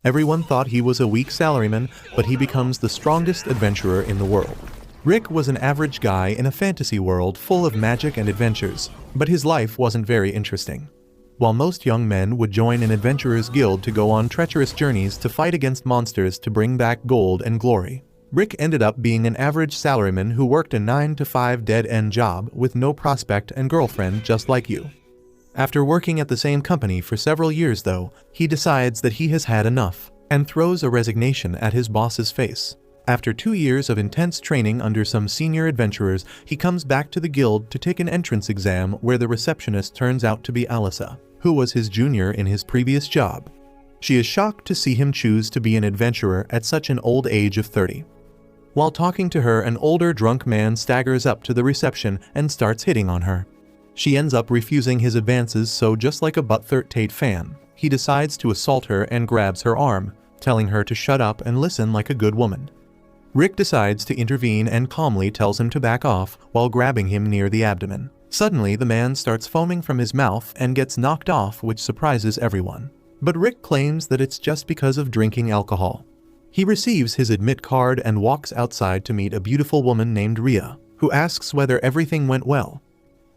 Everyone thought he was a weak salaryman, but he becomes the strongest adventurer in the world. Rick was an average guy in a fantasy world full of magic and adventures, but his life wasn't very interesting. While most young men would join an adventurer's guild to go on treacherous journeys to fight against monsters to bring back gold and glory, Rick ended up being an average salaryman who worked a 9-to-5 dead-end job with no prospect and girlfriend just like you. After working at the same company for several years though, he decides that he has had enough, and throws a resignation at his boss's face. After 2 years of intense training under some senior adventurers, he comes back to the guild to take an entrance exam where the receptionist turns out to be Alyssa, who was his junior in his previous job. She is shocked to see him choose to be an adventurer at such an old age of 30. While talking to her, an older drunk man staggers up to the reception and starts hitting on her. She ends up refusing his advances, so just like a butthurt Tate fan, he decides to assault her and grabs her arm, telling her to shut up and listen like a good woman. Rick decides to intervene and calmly tells him to back off while grabbing him near the abdomen. Suddenly, the man starts foaming from his mouth and gets knocked off, which surprises everyone. But Rick claims that it's just because of drinking alcohol. He receives his admit card and walks outside to meet a beautiful woman named Rhea, who asks whether everything went well.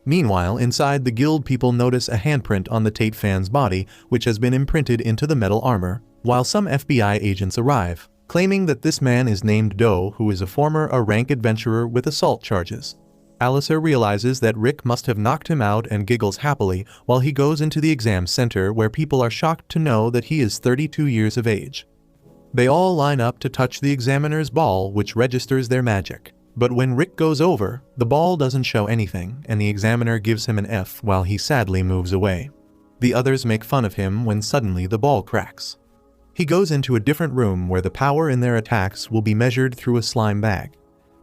Meanwhile, inside the guild, people notice a handprint on the Tate fan's body, which has been imprinted into the metal armor, while some FBI agents arrive, claiming that this man is named Doe, who is a former rank adventurer with assault charges. Alyssa realizes that Rick must have knocked him out and giggles happily while he goes into the exam center, where people are shocked to know that he is 32 years of age. They all line up to touch the examiner's ball, which registers their magic. But when Rick goes over, the ball doesn't show anything, and the examiner gives him an F while he sadly moves away. The others make fun of him when suddenly the ball cracks. He goes into a different room where the power in their attacks will be measured through a slime bag.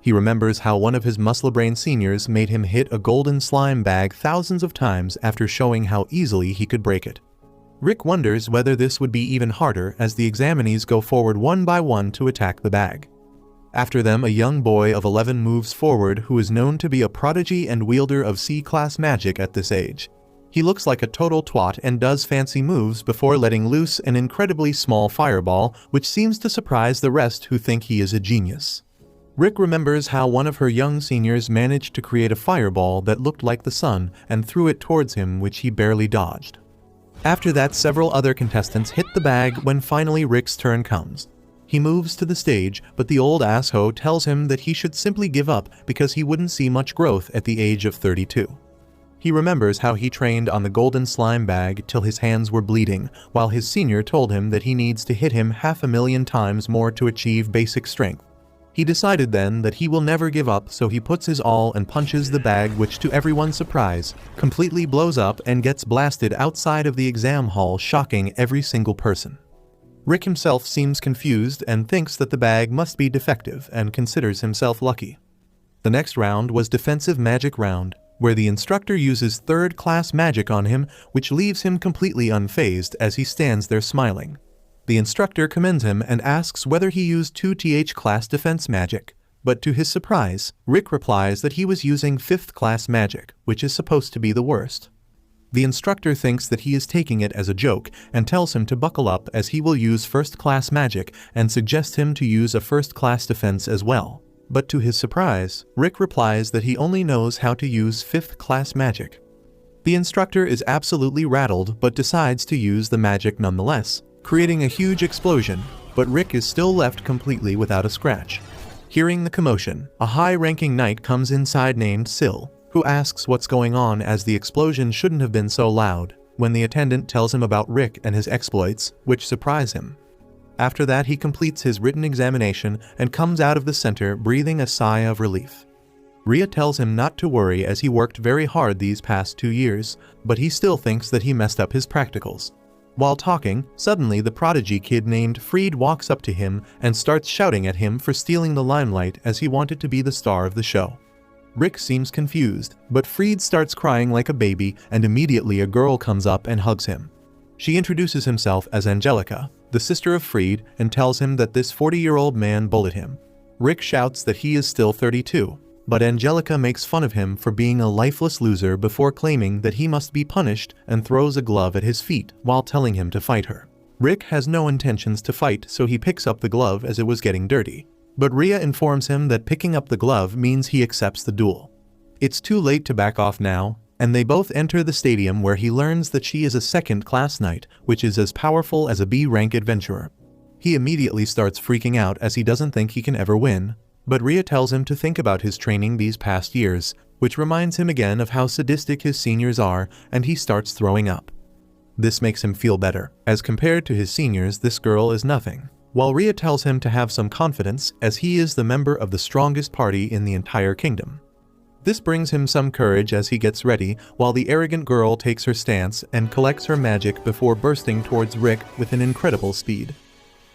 He remembers how one of his muscle-brain seniors made him hit a golden slime bag thousands of times after showing how easily he could break it. Rick wonders whether this would be even harder as the examinees go forward one by one to attack the bag. After them, a young boy of 11 moves forward who is known to be a prodigy and wielder of C-class magic at this age. He looks like a total twat and does fancy moves before letting loose an incredibly small fireball, which seems to surprise the rest who think he is a genius. Rick remembers how one of her young seniors managed to create a fireball that looked like the sun and threw it towards him, which he barely dodged. After that, several other contestants hit the bag when finally Rick's turn comes. He moves to the stage, but the old asshole tells him that he should simply give up because he wouldn't see much growth at the age of 32. He remembers how he trained on the golden slime bag till his hands were bleeding, while his senior told him that he needs to hit him 500,000 times more to achieve basic strength. He decided then that he will never give up, so he puts his all and punches the bag, which to everyone's surprise, completely blows up and gets blasted outside of the exam hall, shocking every single person. Rick himself seems confused and thinks that the bag must be defective and considers himself lucky. The next round was defensive magic round, where the instructor uses third-class magic on him, which leaves him completely unfazed as he stands there smiling. The instructor commends him and asks whether he used 2th class defense magic, but to his surprise, Rick replies that he was using 5th class magic, which is supposed to be the worst. The instructor thinks that he is taking it as a joke and tells him to buckle up as he will use 1st class magic and suggests him to use a 1st class defense as well. But to his surprise, Rick replies that he only knows how to use 5th class magic. The instructor is absolutely rattled but decides to use the magic nonetheless, creating a huge explosion, but Rick is still left completely without a scratch. Hearing the commotion, a high-ranking knight comes inside named Syl, who asks what's going on as the explosion shouldn't have been so loud, when the attendant tells him about Rick and his exploits, which surprise him. After that, he completes his written examination and comes out of the center breathing a sigh of relief. Rhea tells him not to worry as he worked very hard these past 2 years, but he still thinks that he messed up his practicals. While talking, suddenly the prodigy kid named Freed walks up to him and starts shouting at him for stealing the limelight as he wanted to be the star of the show. Rick seems confused, but Freed starts crying like a baby and immediately a girl comes up and hugs him. She introduces himself as Angelica, the sister of Freed, and tells him that this 40-year-old man bullied him. Rick shouts that he is still 32, but Angelica makes fun of him for being a lifeless loser before claiming that he must be punished and throws a glove at his feet while telling him to fight her. Rick has no intentions to fight, so he picks up the glove as it was getting dirty. But Rhea informs him that picking up the glove means he accepts the duel. It's too late to back off now, and they both enter the stadium where he learns that she is a second-class knight, which is as powerful as a B-rank adventurer. He immediately starts freaking out as he doesn't think he can ever win, but Rhea tells him to think about his training these past years, which reminds him again of how sadistic his seniors are, and he starts throwing up. This makes him feel better. As compared to his seniors, this girl is nothing. While Rhea tells him to have some confidence, as he is the member of the strongest party in the entire kingdom. This brings him some courage as he gets ready, while the arrogant girl takes her stance and collects her magic before bursting towards Rick with an incredible speed.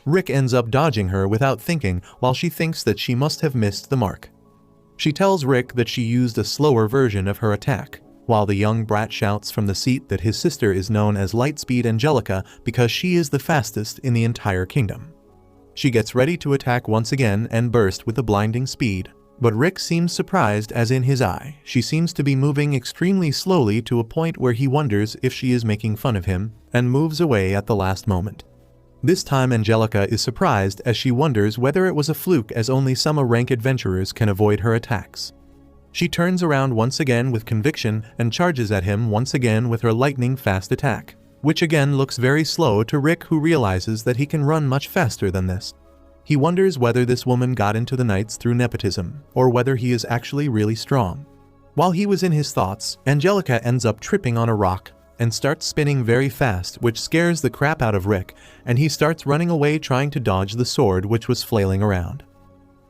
Rick ends up dodging her without thinking, while she thinks that she must have missed the mark. She tells Rick that she used a slower version of her attack, while the young brat shouts from the seat that his sister is known as Lightspeed Angelica because she is the fastest in the entire kingdom. She gets ready to attack once again and burst with a blinding speed, but Rick seems surprised as in his eye, she seems to be moving extremely slowly to a point where he wonders if she is making fun of him, and moves away at the last moment. This time Angelica is surprised as she wonders whether it was a fluke, as only some A-rank adventurers can avoid her attacks. She turns around once again with conviction and charges at him once again with her lightning-fast attack, which again looks very slow to Rick, who realizes that he can run much faster than this. He wonders whether this woman got into the knights through nepotism, or whether he is actually really strong. While he was in his thoughts, Angelica ends up tripping on a rock and starts spinning very fast, which scares the crap out of Rick, and he starts running away trying to dodge the sword which was flailing around.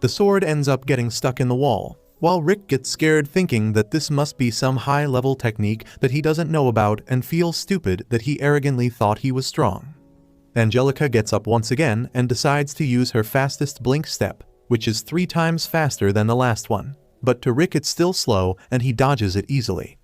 The sword ends up getting stuck in the wall, while Rick gets scared thinking that this must be some high-level technique that he doesn't know about, and feels stupid that he arrogantly thought he was strong. Angelica gets up once again and decides to use her fastest blink step, which is 3 times faster than the last one, but to Rick it's still slow and he dodges it easily.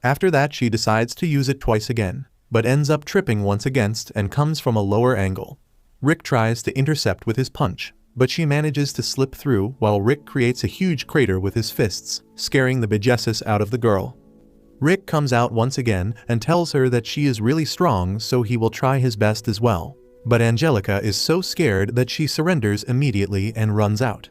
After that she decides to use it twice again, but ends up tripping once against and comes from a lower angle. Rick tries to intercept with his punch, but she manages to slip through while Rick creates a huge crater with his fists, scaring the bejesus out of the girl. Rick comes out once again and tells her that she is really strong, so he will try his best as well. But Angelica is so scared that she surrenders immediately and runs out.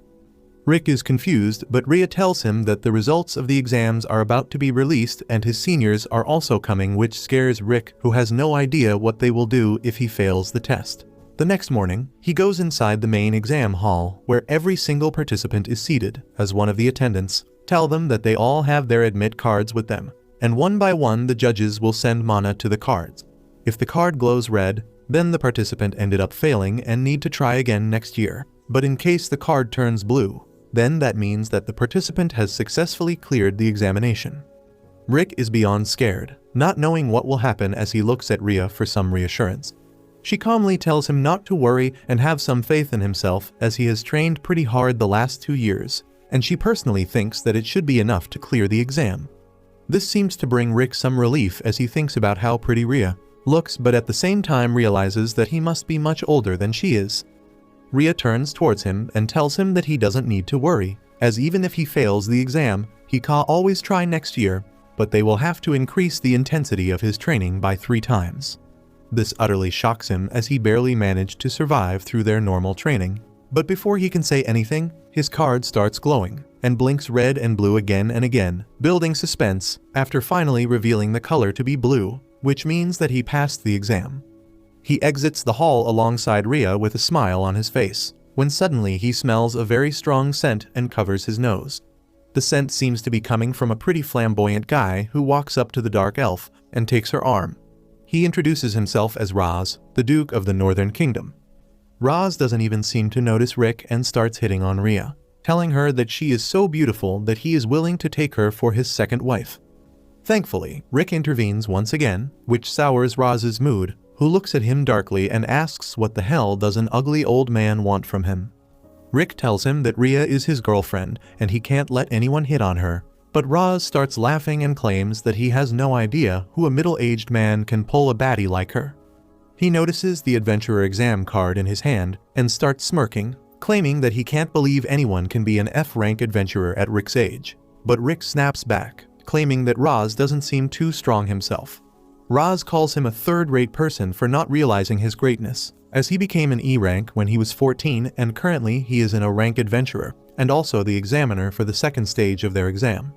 Rick is confused, but Rhea tells him that the results of the exams are about to be released and his seniors are also coming, which scares Rick, who has no idea what they will do if he fails the test. The next morning, he goes inside the main exam hall, where every single participant is seated, as one of the attendants tell them that they all have their admit cards with them, and one by one the judges will send mana to the cards. If the card glows red, then the participant ended up failing and need to try again next year, but in case the card turns blue, then that means that the participant has successfully cleared the examination. Rick is beyond scared, not knowing what will happen as he looks at Rhea for some reassurance. She calmly tells him not to worry and have some faith in himself, as he has trained pretty hard the last 2 years, and she personally thinks that it should be enough to clear the exam. This seems to bring Rick some relief as he thinks about how pretty Rhea looks, but at the same time realizes that he must be much older than she is. Rhea turns towards him and tells him that he doesn't need to worry, as even if he fails the exam, he can always try next year, but they will have to increase the intensity of his training by 3 times. This utterly shocks him, as he barely managed to survive through their normal training. But before he can say anything, his card starts glowing and blinks red and blue again and again, building suspense, after finally revealing the color to be blue, which means that he passed the exam. He exits the hall alongside Rhea with a smile on his face, when suddenly he smells a very strong scent and covers his nose. The scent seems to be coming from a pretty flamboyant guy who walks up to the dark elf and takes her arm. He introduces himself as Raz, the Duke of the Northern Kingdom. Raz doesn't even seem to notice Rick and starts hitting on Rhea, telling her that she is so beautiful that he is willing to take her for his second wife. Thankfully, Rick intervenes once again, which sours Raz's mood, who looks at him darkly and asks what the hell does an ugly old man want from him. Rick tells him that Rhea is his girlfriend and he can't let anyone hit on her, but Raz starts laughing and claims that he has no idea who a middle-aged man can pull a baddie like her. He notices the adventurer exam card in his hand and starts smirking, claiming that he can't believe anyone can be an F-rank adventurer at Rick's age. But Rick snaps back, claiming that Raz doesn't seem too strong himself. Roz calls him a third-rate person for not realizing his greatness, as he became an E rank when he was 14 and currently he is an O rank adventurer, and also the examiner for the second stage of their exam.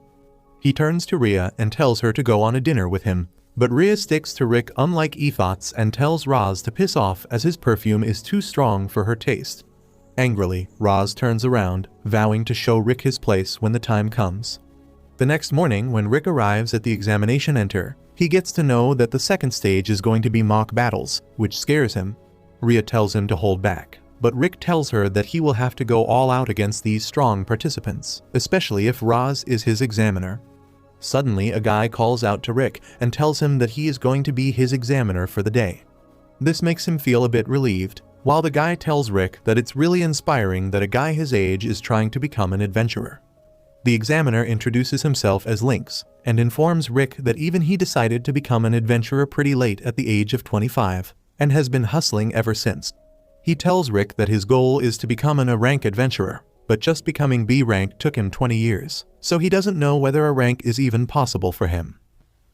He turns to Rhea and tells her to go on a dinner with him, but Rhea sticks to Rick unlike Ethot's and tells Roz to piss off as his perfume is too strong for her taste. Angrily, Roz turns around, vowing to show Rick his place when the time comes. The next morning, when Rick arrives at the examination center, he gets to know that the second stage is going to be mock battles, which scares him. Rhea tells him to hold back, but Rick tells her that he will have to go all out against these strong participants, especially if Roz is his examiner. Suddenly, a guy calls out to Rick and tells him that he is going to be his examiner for the day. This makes him feel a bit relieved, while the guy tells Rick that it's really inspiring that a guy his age is trying to become an adventurer. The examiner introduces himself as Lynx and informs Rick that even he decided to become an adventurer pretty late at the age of 25 and has been hustling ever since. He tells Rick that his goal is to become an A rank adventurer, but just becoming B rank took him 20 years, so he doesn't know whether a rank is even possible for him.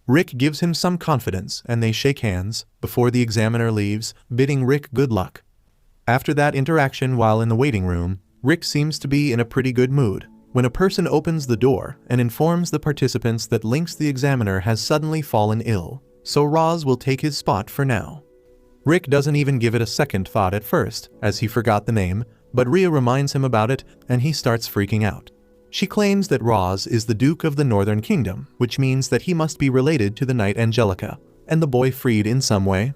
Rick gives him some confidence and they shake hands before the examiner leaves, bidding Rick good luck. After that interaction while in the waiting room, Rick seems to be in a pretty good mood when a person opens the door and informs the participants that Lynx the examiner has suddenly fallen ill, so Roz will take his spot for now. Rick doesn't even give it a second thought at first, as he forgot the name, but Rhea reminds him about it and he starts freaking out. She claims that Roz is the Duke of the Northern Kingdom, which means that he must be related to the Knight Angelica, and the boy freed in some way.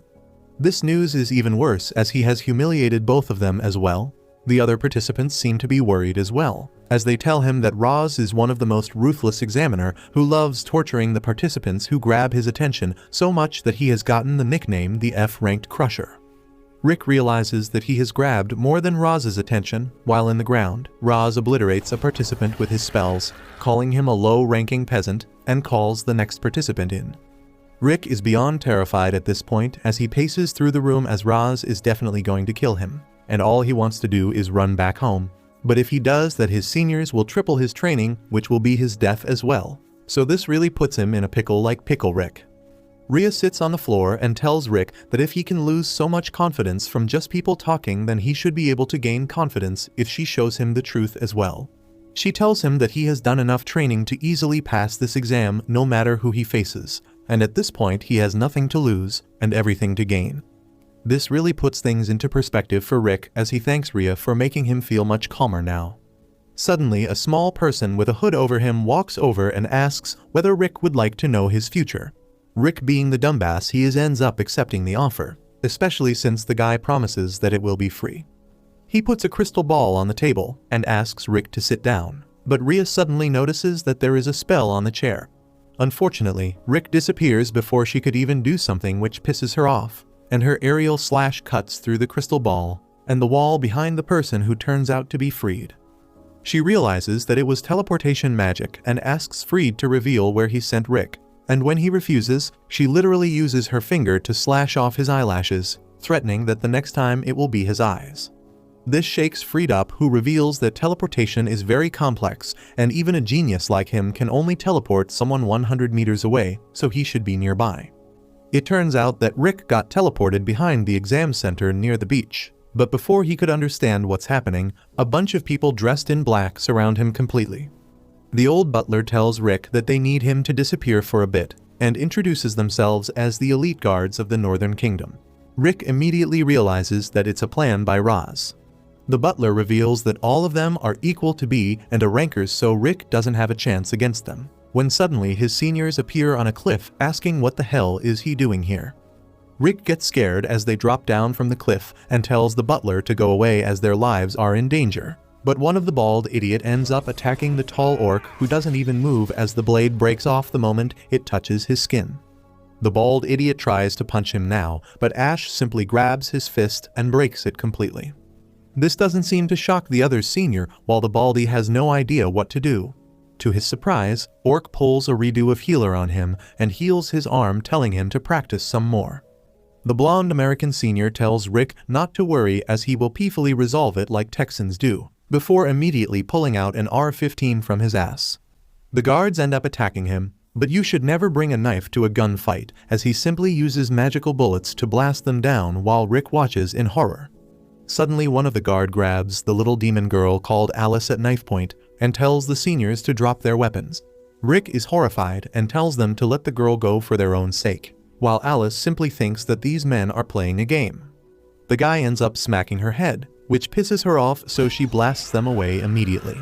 This news is even worse as he has humiliated both of them as well. The other participants seem to be worried as well, as they tell him that Roz is one of the most ruthless examiner who loves torturing the participants who grab his attention so much that he has gotten the nickname the F-ranked Crusher. Rick realizes that he has grabbed more than Roz's attention. While in the ground, Roz obliterates a participant with his spells, calling him a low-ranking peasant, and calls the next participant in. Rick is beyond terrified at this point as he paces through the room as Roz is definitely going to kill him, and all he wants to do is run back home. But if he does that, his seniors will triple his training, which will be his death as well. So this really puts him in a pickle like Pickle Rick. Rhea sits on the floor and tells Rick that if he can lose so much confidence from just people talking, then he should be able to gain confidence if she shows him the truth as well. She tells him that he has done enough training to easily pass this exam no matter who he faces, and at this point he has nothing to lose and everything to gain. This really puts things into perspective for Rick as he thanks Rhea for making him feel much calmer now. Suddenly, a small person with a hood over him walks over and asks whether Rick would like to know his future. Rick, being the dumbass he is, ends up accepting the offer, especially since the guy promises that it will be free. He puts a crystal ball on the table and asks Rick to sit down, but Rhea suddenly notices that there is a spell on the chair. Unfortunately, Rick disappears before she could even do something, which pisses her off, and her aerial slash cuts through the crystal ball and the wall behind the person who turns out to be Freed. She realizes that it was teleportation magic and asks Freed to reveal where he sent Rick, and when he refuses, she literally uses her finger to slash off his eyelashes, threatening that the next time it will be his eyes. This shakes Freed up, who reveals that teleportation is very complex and even a genius like him can only teleport someone 100 meters away, so he should be nearby. It turns out that Rick got teleported behind the exam center near the beach, but before he could understand what's happening, a bunch of people dressed in black surround him completely. The old butler tells Rick that they need him to disappear for a bit and introduces themselves as the elite guards of the Northern Kingdom. Rick immediately realizes that it's a plan by Roz. The butler reveals that all of them are equal to B and A rankers, so Rick doesn't have a chance against them, when suddenly his seniors appear on a cliff asking what the hell is he doing here. Rick gets scared as they drop down from the cliff and tells the butler to go away as their lives are in danger. But one of the bald idiot ends up attacking the tall orc, who doesn't even move as the blade breaks off the moment it touches his skin. The bald idiot tries to punch him now, but Ash simply grabs his fist and breaks it completely. This doesn't seem to shock the other senior, while the baldy has no idea what to do. To his surprise, Orc pulls a redo of healer on him and heals his arm, telling him to practice some more. The blonde American senior tells Rick not to worry as he will peacefully resolve it like Texans do, before immediately pulling out an R-15 from his ass. The guards end up attacking him, But you should never bring a knife to a gunfight, as he simply uses magical bullets to blast them down while Rick watches in horror. Suddenly one of the guard grabs the little demon girl called Alice at knife point and tells the seniors to drop their weapons. Rick is horrified and tells them to let the girl go for their own sake, while Alice simply thinks that these men are playing a game. The guy ends up smacking her head, which pisses her off, so she blasts them away immediately.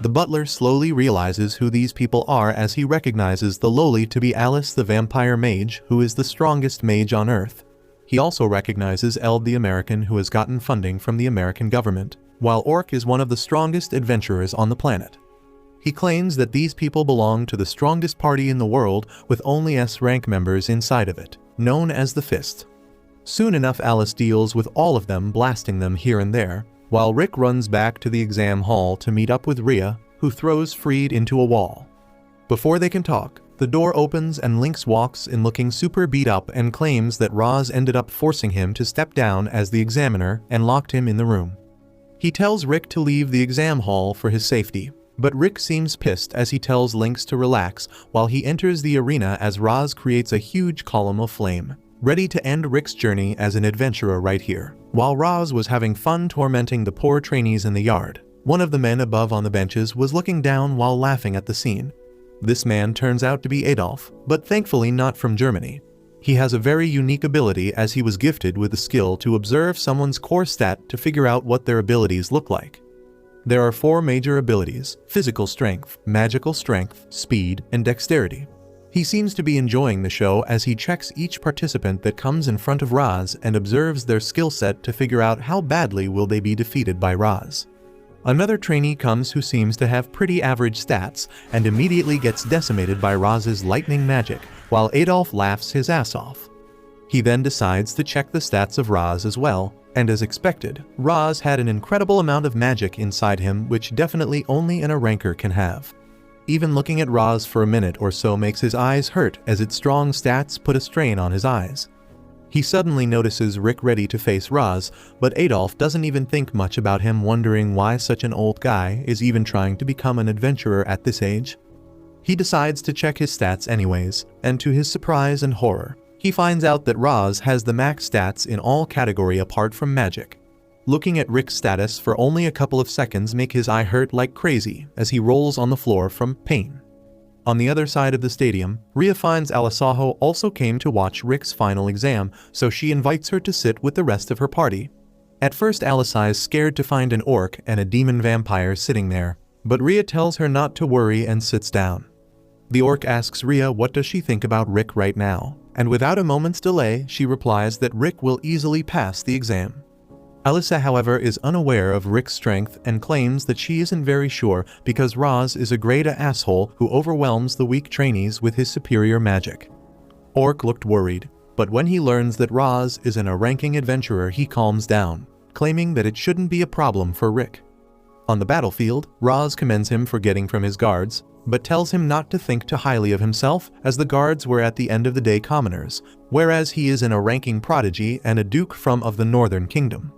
The butler slowly realizes who these people are as he recognizes the lowly to be Alice the vampire mage, who is the strongest mage on Earth. He also recognizes Eld the American, who has gotten funding from the American government, while Orc is one of the strongest adventurers on the planet. He claims that these people belong to the strongest party in the world, with only S-rank members inside of it, known as the Fist. Soon enough, Alice deals with all of them, blasting them here and there, while Rick runs back to the exam hall to meet up with Rhea, who throws Freed into a wall. Before they can talk, the door opens and Lynx walks in looking super beat up and claims that Roz ended up forcing him to step down as the examiner and locked him in the room. He tells Rick to leave the exam hall for his safety, but Rick seems pissed as he tells Lynx to relax while he enters the arena as Roz creates a huge column of flame, ready to end Rick's journey as an adventurer right here. While Roz was having fun tormenting the poor trainees in the yard, one of the men above on the benches was looking down while laughing at the scene. This man turns out to be Adolf, but thankfully not from Germany. He has a very unique ability as he was gifted with the skill to observe someone's core stat to figure out what their abilities look like. There are 4 major abilities: physical strength, magical strength, speed, and dexterity. He seems to be enjoying the show as he checks each participant that comes in front of Roz and observes their skill set to figure out how badly will they be defeated by Roz. Another trainee comes who seems to have pretty average stats and immediately gets decimated by Roz's lightning magic, while Adolf laughs his ass off. He then decides to check the stats of Roz as well, and as expected, Roz had an incredible amount of magic inside him, which definitely only an ranker can have. Even looking at Roz for a minute or so makes his eyes hurt as its strong stats put a strain on his eyes. He suddenly notices Rick ready to face Roz, but Adolf doesn't even think much about him, wondering why such an old guy is even trying to become an adventurer at this age. He decides to check his stats anyways, and to his surprise and horror, he finds out that Roz has the max stats in all category apart from magic. Looking at Rick's status for only a couple of seconds make his eye hurt like crazy as he rolls on the floor from pain. On the other side of the stadium, Rhea finds Alisaho also came to watch Rick's final exam, so she invites her to sit with the rest of her party. At first Alisa is scared to find an orc and a demon vampire sitting there, but Rhea tells her not to worry and sits down. The orc asks Rhea what does she think about Rick right now, and without a moment's delay she replies that Rick will easily pass the exam. Alisa, however, is unaware of Rick's strength and claims that she isn't very sure because Roz is a great asshole who overwhelms the weak trainees with his superior magic. Orc looked worried, but when he learns that Roz is a ranking adventurer he calms down, claiming that it shouldn't be a problem for Rick. On the battlefield, Roz commends him for getting from his guards, but tells him not to think too highly of himself as the guards were at the end of the day commoners, whereas he is a ranking prodigy and a duke of the Northern Kingdom.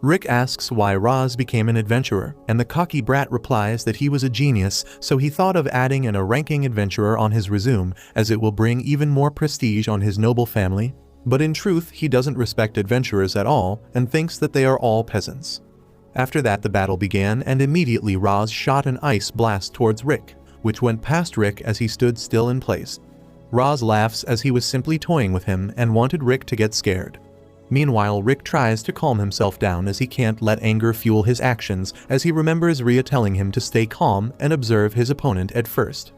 Rick asks why Roz became an adventurer, and the cocky brat replies that he was a genius, so he thought of adding a ranking adventurer on his resume as it will bring even more prestige on his noble family, but in truth he doesn't respect adventurers at all and thinks that they are all peasants. After that the battle began and immediately Roz shot an ice blast towards Rick, which went past Rick as he stood still in place. Roz laughs as he was simply toying with him and wanted Rick to get scared. Meanwhile, Rick tries to calm himself down as he can't let anger fuel his actions as he remembers Rhea telling him to stay calm and observe his opponent at first.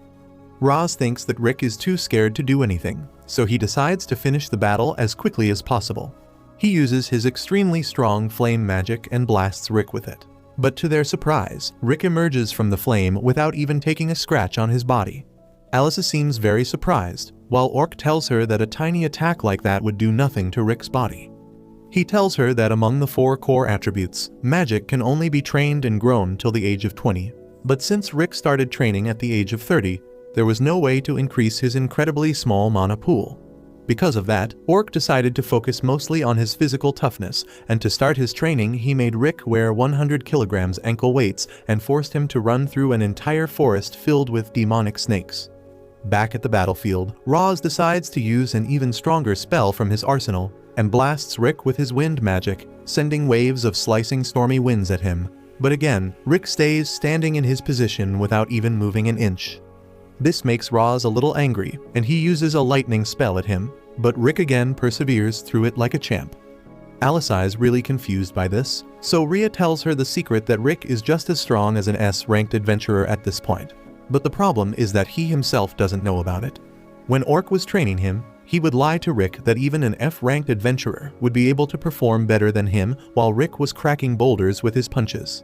Roz thinks that Rick is too scared to do anything, so he decides to finish the battle as quickly as possible. He uses his extremely strong flame magic and blasts Rick with it. But to their surprise, Rick emerges from the flame without even taking a scratch on his body. Alisa seems very surprised, while Orc tells her that a tiny attack like that would do nothing to Rick's body. He tells her that among the 4 core attributes, magic can only be trained and grown till the age of 20, but since Rick started training at the age of 30, there was no way to increase his incredibly small mana pool. Because of that, Orc decided to focus mostly on his physical toughness, and to start his training he made Rick wear 100 kilograms ankle weights and forced him to run through an entire forest filled with demonic snakes. Back at the battlefield, Roz decides to use an even stronger spell from his arsenal and blasts Rick with his wind magic, sending waves of slicing stormy winds at him. But again, Rick stays standing in his position without even moving an inch. This makes Roz a little angry, and he uses a lightning spell at him, but Rick again perseveres through it like a champ. Alyssa is really confused by this, so Rhea tells her the secret that Rick is just as strong as an S-ranked adventurer at this point. But the problem is that he himself doesn't know about it. When Orc was training him, he would lie to Rick that even an F-ranked adventurer would be able to perform better than him while Rick was cracking boulders with his punches.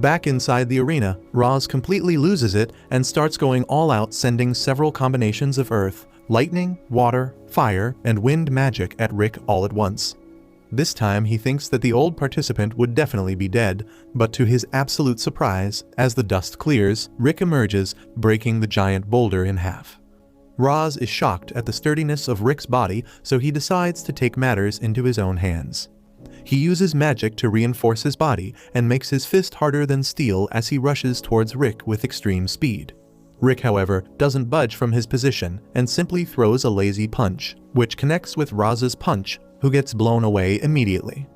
Back inside the arena, Roz completely loses it and starts going all out, sending several combinations of earth, lightning, water, fire, and wind magic at Rick all at once. This time he thinks that the old participant would definitely be dead, but to his absolute surprise, as the dust clears, Rick emerges, breaking the giant boulder in half. Roz is shocked at the sturdiness of Rick's body, so he decides to take matters into his own hands. He uses magic to reinforce his body and makes his fist harder than steel as he rushes towards Rick with extreme speed. Rick, however, doesn't budge from his position and simply throws a lazy punch, which connects with Roz's punch, who gets blown away immediately.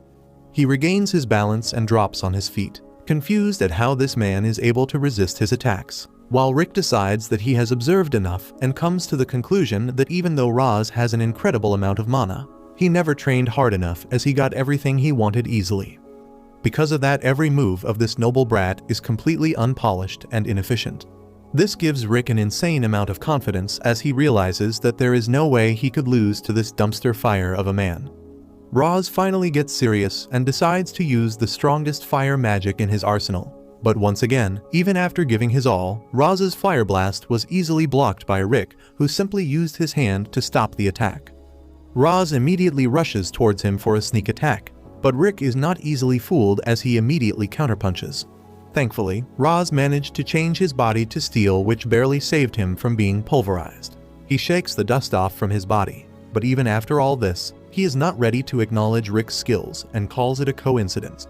He regains his balance and drops on his feet, confused at how this man is able to resist his attacks, while Rick decides that he has observed enough and comes to the conclusion that even though Roz has an incredible amount of mana, he never trained hard enough as he got everything he wanted easily. Because of that, every move of this noble brat is completely unpolished and inefficient. This gives Rick an insane amount of confidence as he realizes that there is no way he could lose to this dumpster fire of a man. Roz finally gets serious and decides to use the strongest fire magic in his arsenal. But once again, even after giving his all, Roz's fire blast was easily blocked by Rick, who simply used his hand to stop the attack. Roz immediately rushes towards him for a sneak attack, but Rick is not easily fooled as he immediately counterpunches. Thankfully, Roz managed to change his body to steel, which barely saved him from being pulverized. He shakes the dust off from his body, but even after all this, he is not ready to acknowledge Rick's skills and calls it a coincidence.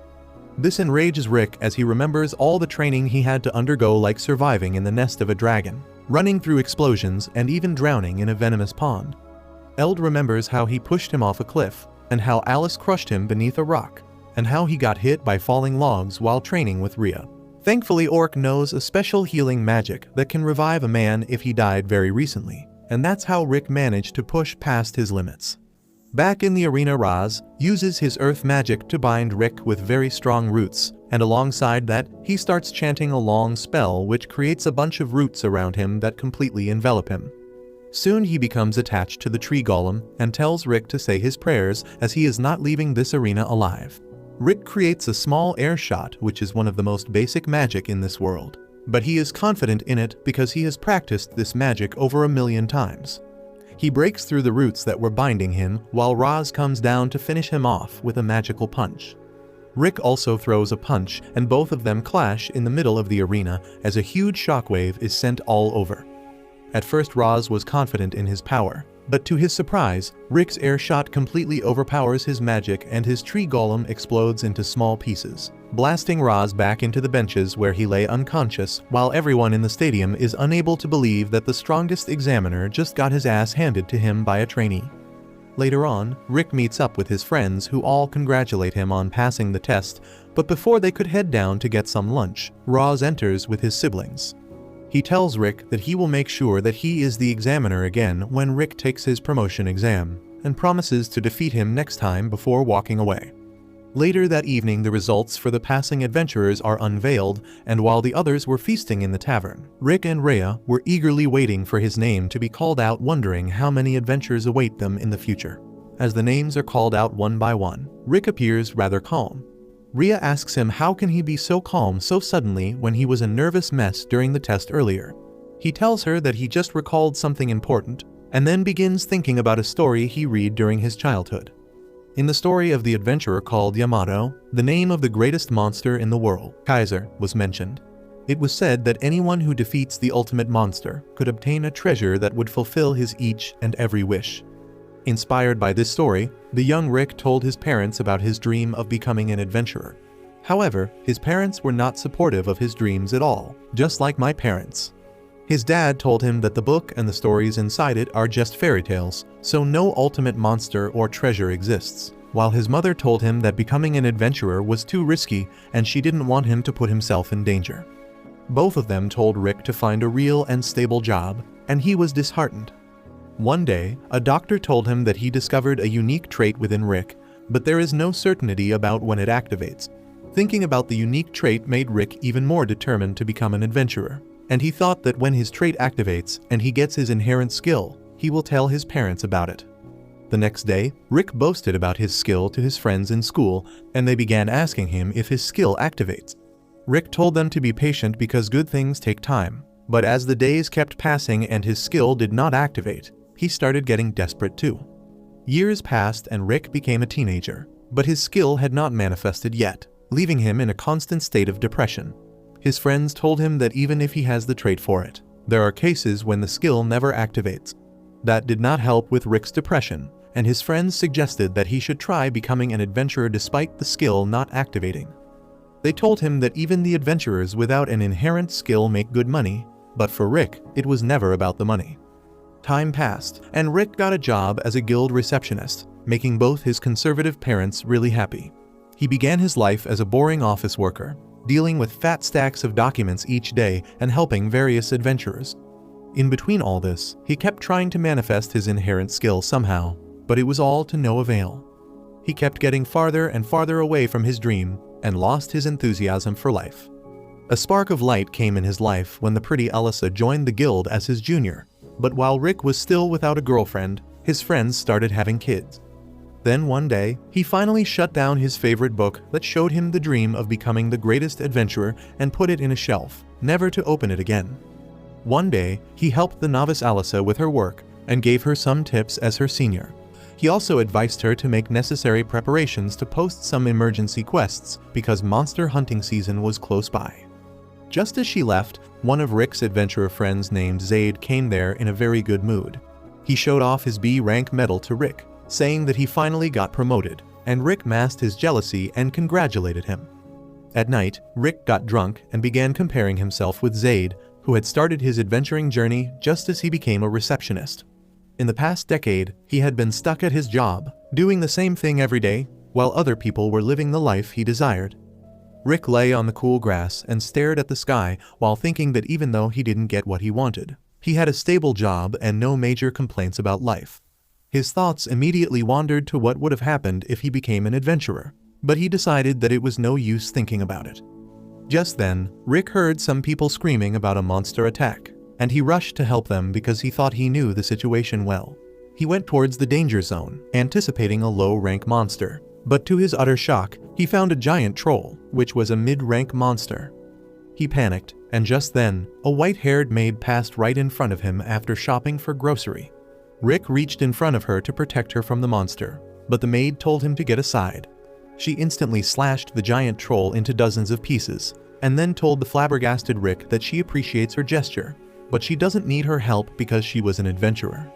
This enrages Rick as he remembers all the training he had to undergo, like surviving in the nest of a dragon, running through explosions, and even drowning in a venomous pond. Eld remembers how he pushed him off a cliff, and how Alice crushed him beneath a rock, and how he got hit by falling logs while training with Rhea. Thankfully, Orc knows a special healing magic that can revive a man if he died very recently, and that's how Rick managed to push past his limits. Back in the arena, Roz uses his earth magic to bind Rick with very strong roots, and alongside that, he starts chanting a long spell which creates a bunch of roots around him that completely envelop him. Soon he becomes attached to the tree golem and tells Rick to say his prayers as he is not leaving this arena alive. Rick creates a small air shot, which is one of the most basic magic in this world, but he is confident in it because he has practiced this magic over 1,000,000 times. He breaks through the roots that were binding him while Roz comes down to finish him off with a magical punch. Rick also throws a punch, and both of them clash in the middle of the arena as a huge shockwave is sent all over. At first, Roz was confident in his power, but to his surprise, Rick's air shot completely overpowers his magic and his tree golem explodes into small pieces, blasting Roz back into the benches where he lay unconscious, while everyone in the stadium is unable to believe that the strongest examiner just got his ass handed to him by a trainee. Later on, Rick meets up with his friends who all congratulate him on passing the test, but before they could head down to get some lunch, Roz enters with his siblings. He tells Rick that he will make sure that he is the examiner again when Rick takes his promotion exam, and promises to defeat him next time before walking away. Later that evening, the results for the passing adventurers are unveiled, and while the others were feasting in the tavern, Rick and Rhea were eagerly waiting for his name to be called out, wondering how many adventures await them in the future. As the names are called out one by one, Rick appears rather calm. Rhea asks him how can he be so calm so suddenly when he was a nervous mess during the test earlier. He tells her that he just recalled something important, and then begins thinking about a story he read during his childhood. In the story of the adventurer called Yamato, the name of the greatest monster in the world, Kaiser, was mentioned. It was said that anyone who defeats the ultimate monster could obtain a treasure that would fulfill his each and every wish. Inspired by this story, the young Rick told his parents about his dream of becoming an adventurer. However, his parents were not supportive of his dreams at all, just like my parents. His dad told him that the book and the stories inside it are just fairy tales, so no ultimate monster or treasure exists, while his mother told him that becoming an adventurer was too risky and she didn't want him to put himself in danger. Both of them told Rick to find a real and stable job, and he was disheartened. One day, a doctor told him that he discovered a unique trait within Rick, but there is no certainty about when it activates. Thinking about the unique trait made Rick even more determined to become an adventurer, and he thought that when his trait activates and he gets his inherent skill, he will tell his parents about it. The next day, Rick boasted about his skill to his friends in school, and they began asking him if his skill activates. Rick told them to be patient because good things take time, but as the days kept passing and his skill did not activate, he started getting desperate too. Years passed and Rick became a teenager, but his skill had not manifested yet, leaving him in a constant state of depression. His friends told him that even if he has the trait for it, there are cases when the skill never activates. That did not help with Rick's depression, and his friends suggested that he should try becoming an adventurer despite the skill not activating. They told him that even the adventurers without an inherent skill make good money, but for Rick, it was never about the money. Time passed, and Rick got a job as a guild receptionist, making both his conservative parents really happy. He began his life as a boring office worker, dealing with fat stacks of documents each day and helping various adventurers. In between all this, he kept trying to manifest his inherent skill somehow, but it was all to no avail. He kept getting farther and farther away from his dream and lost his enthusiasm for life. A spark of light came in his life when the pretty Alyssa joined the guild as his junior, but while Rick was still without a girlfriend, his friends started having kids. Then one day, he finally shut down his favorite book that showed him the dream of becoming the greatest adventurer and put it in a shelf, never to open it again. One day, he helped the novice Alyssa with her work and gave her some tips as her senior. He also advised her to make necessary preparations to post some emergency quests because monster hunting season was close by. Just as she left, one of Rick's adventurer friends named Zaid came there in a very good mood. He showed off his B rank medal to Rick, saying that he finally got promoted, and Rick masked his jealousy and congratulated him. At night, Rick got drunk and began comparing himself with Zaid, who had started his adventuring journey just as he became a receptionist. In the past decade, he had been stuck at his job, doing the same thing every day, while other people were living the life he desired. Rick lay on the cool grass and stared at the sky while thinking that even though he didn't get what he wanted, he had a stable job and no major complaints about life. His thoughts immediately wandered to what would have happened if he became an adventurer, but he decided that it was no use thinking about it. Just then, Rick heard some people screaming about a monster attack, and he rushed to help them because he thought he knew the situation well. He went towards the danger zone, anticipating a low-rank monster, but to his utter shock, he found a giant troll, which was a mid-rank monster. He panicked, and just then, a white-haired maid passed right in front of him after shopping for grocery. Rick reached in front of her to protect her from the monster, but the maid told him to get aside. She instantly slashed the giant troll into dozens of pieces, and then told the flabbergasted Rick that she appreciates her gesture, but she doesn't need her help because she was an adventurer.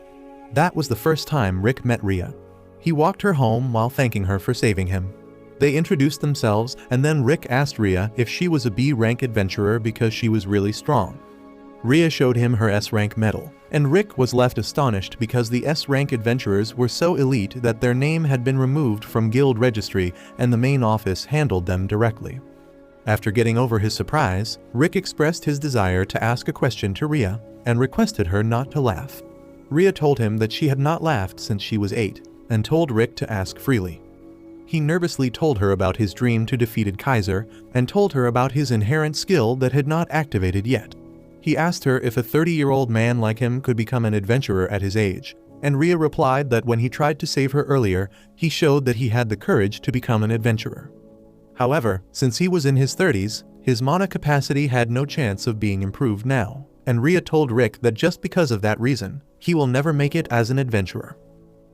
That was the first time Rick met Rhea. He walked her home while thanking her for saving him. They introduced themselves, and then Rick asked Rhea if she was a B-rank adventurer because she was really strong. Rhea showed him her S-rank medal, and Rick was left astonished because the S-rank adventurers were so elite that their name had been removed from guild registry and the main office handled them directly. After getting over his surprise, Rick expressed his desire to ask a question to Rhea and requested her not to laugh. Rhea told him that she had not laughed since she was 8 and told Rick to ask freely. He nervously told her about his dream to defeat Kaiser and told her about his inherent skill that had not activated yet. He asked her if a 30-year-old man like him could become an adventurer at his age, and Rhea replied that when he tried to save her earlier, he showed that he had the courage to become an adventurer. However, since he was in his 30s, his mana capacity had no chance of being improved now, and Rhea told Rick that just because of that reason, he will never make it as an adventurer.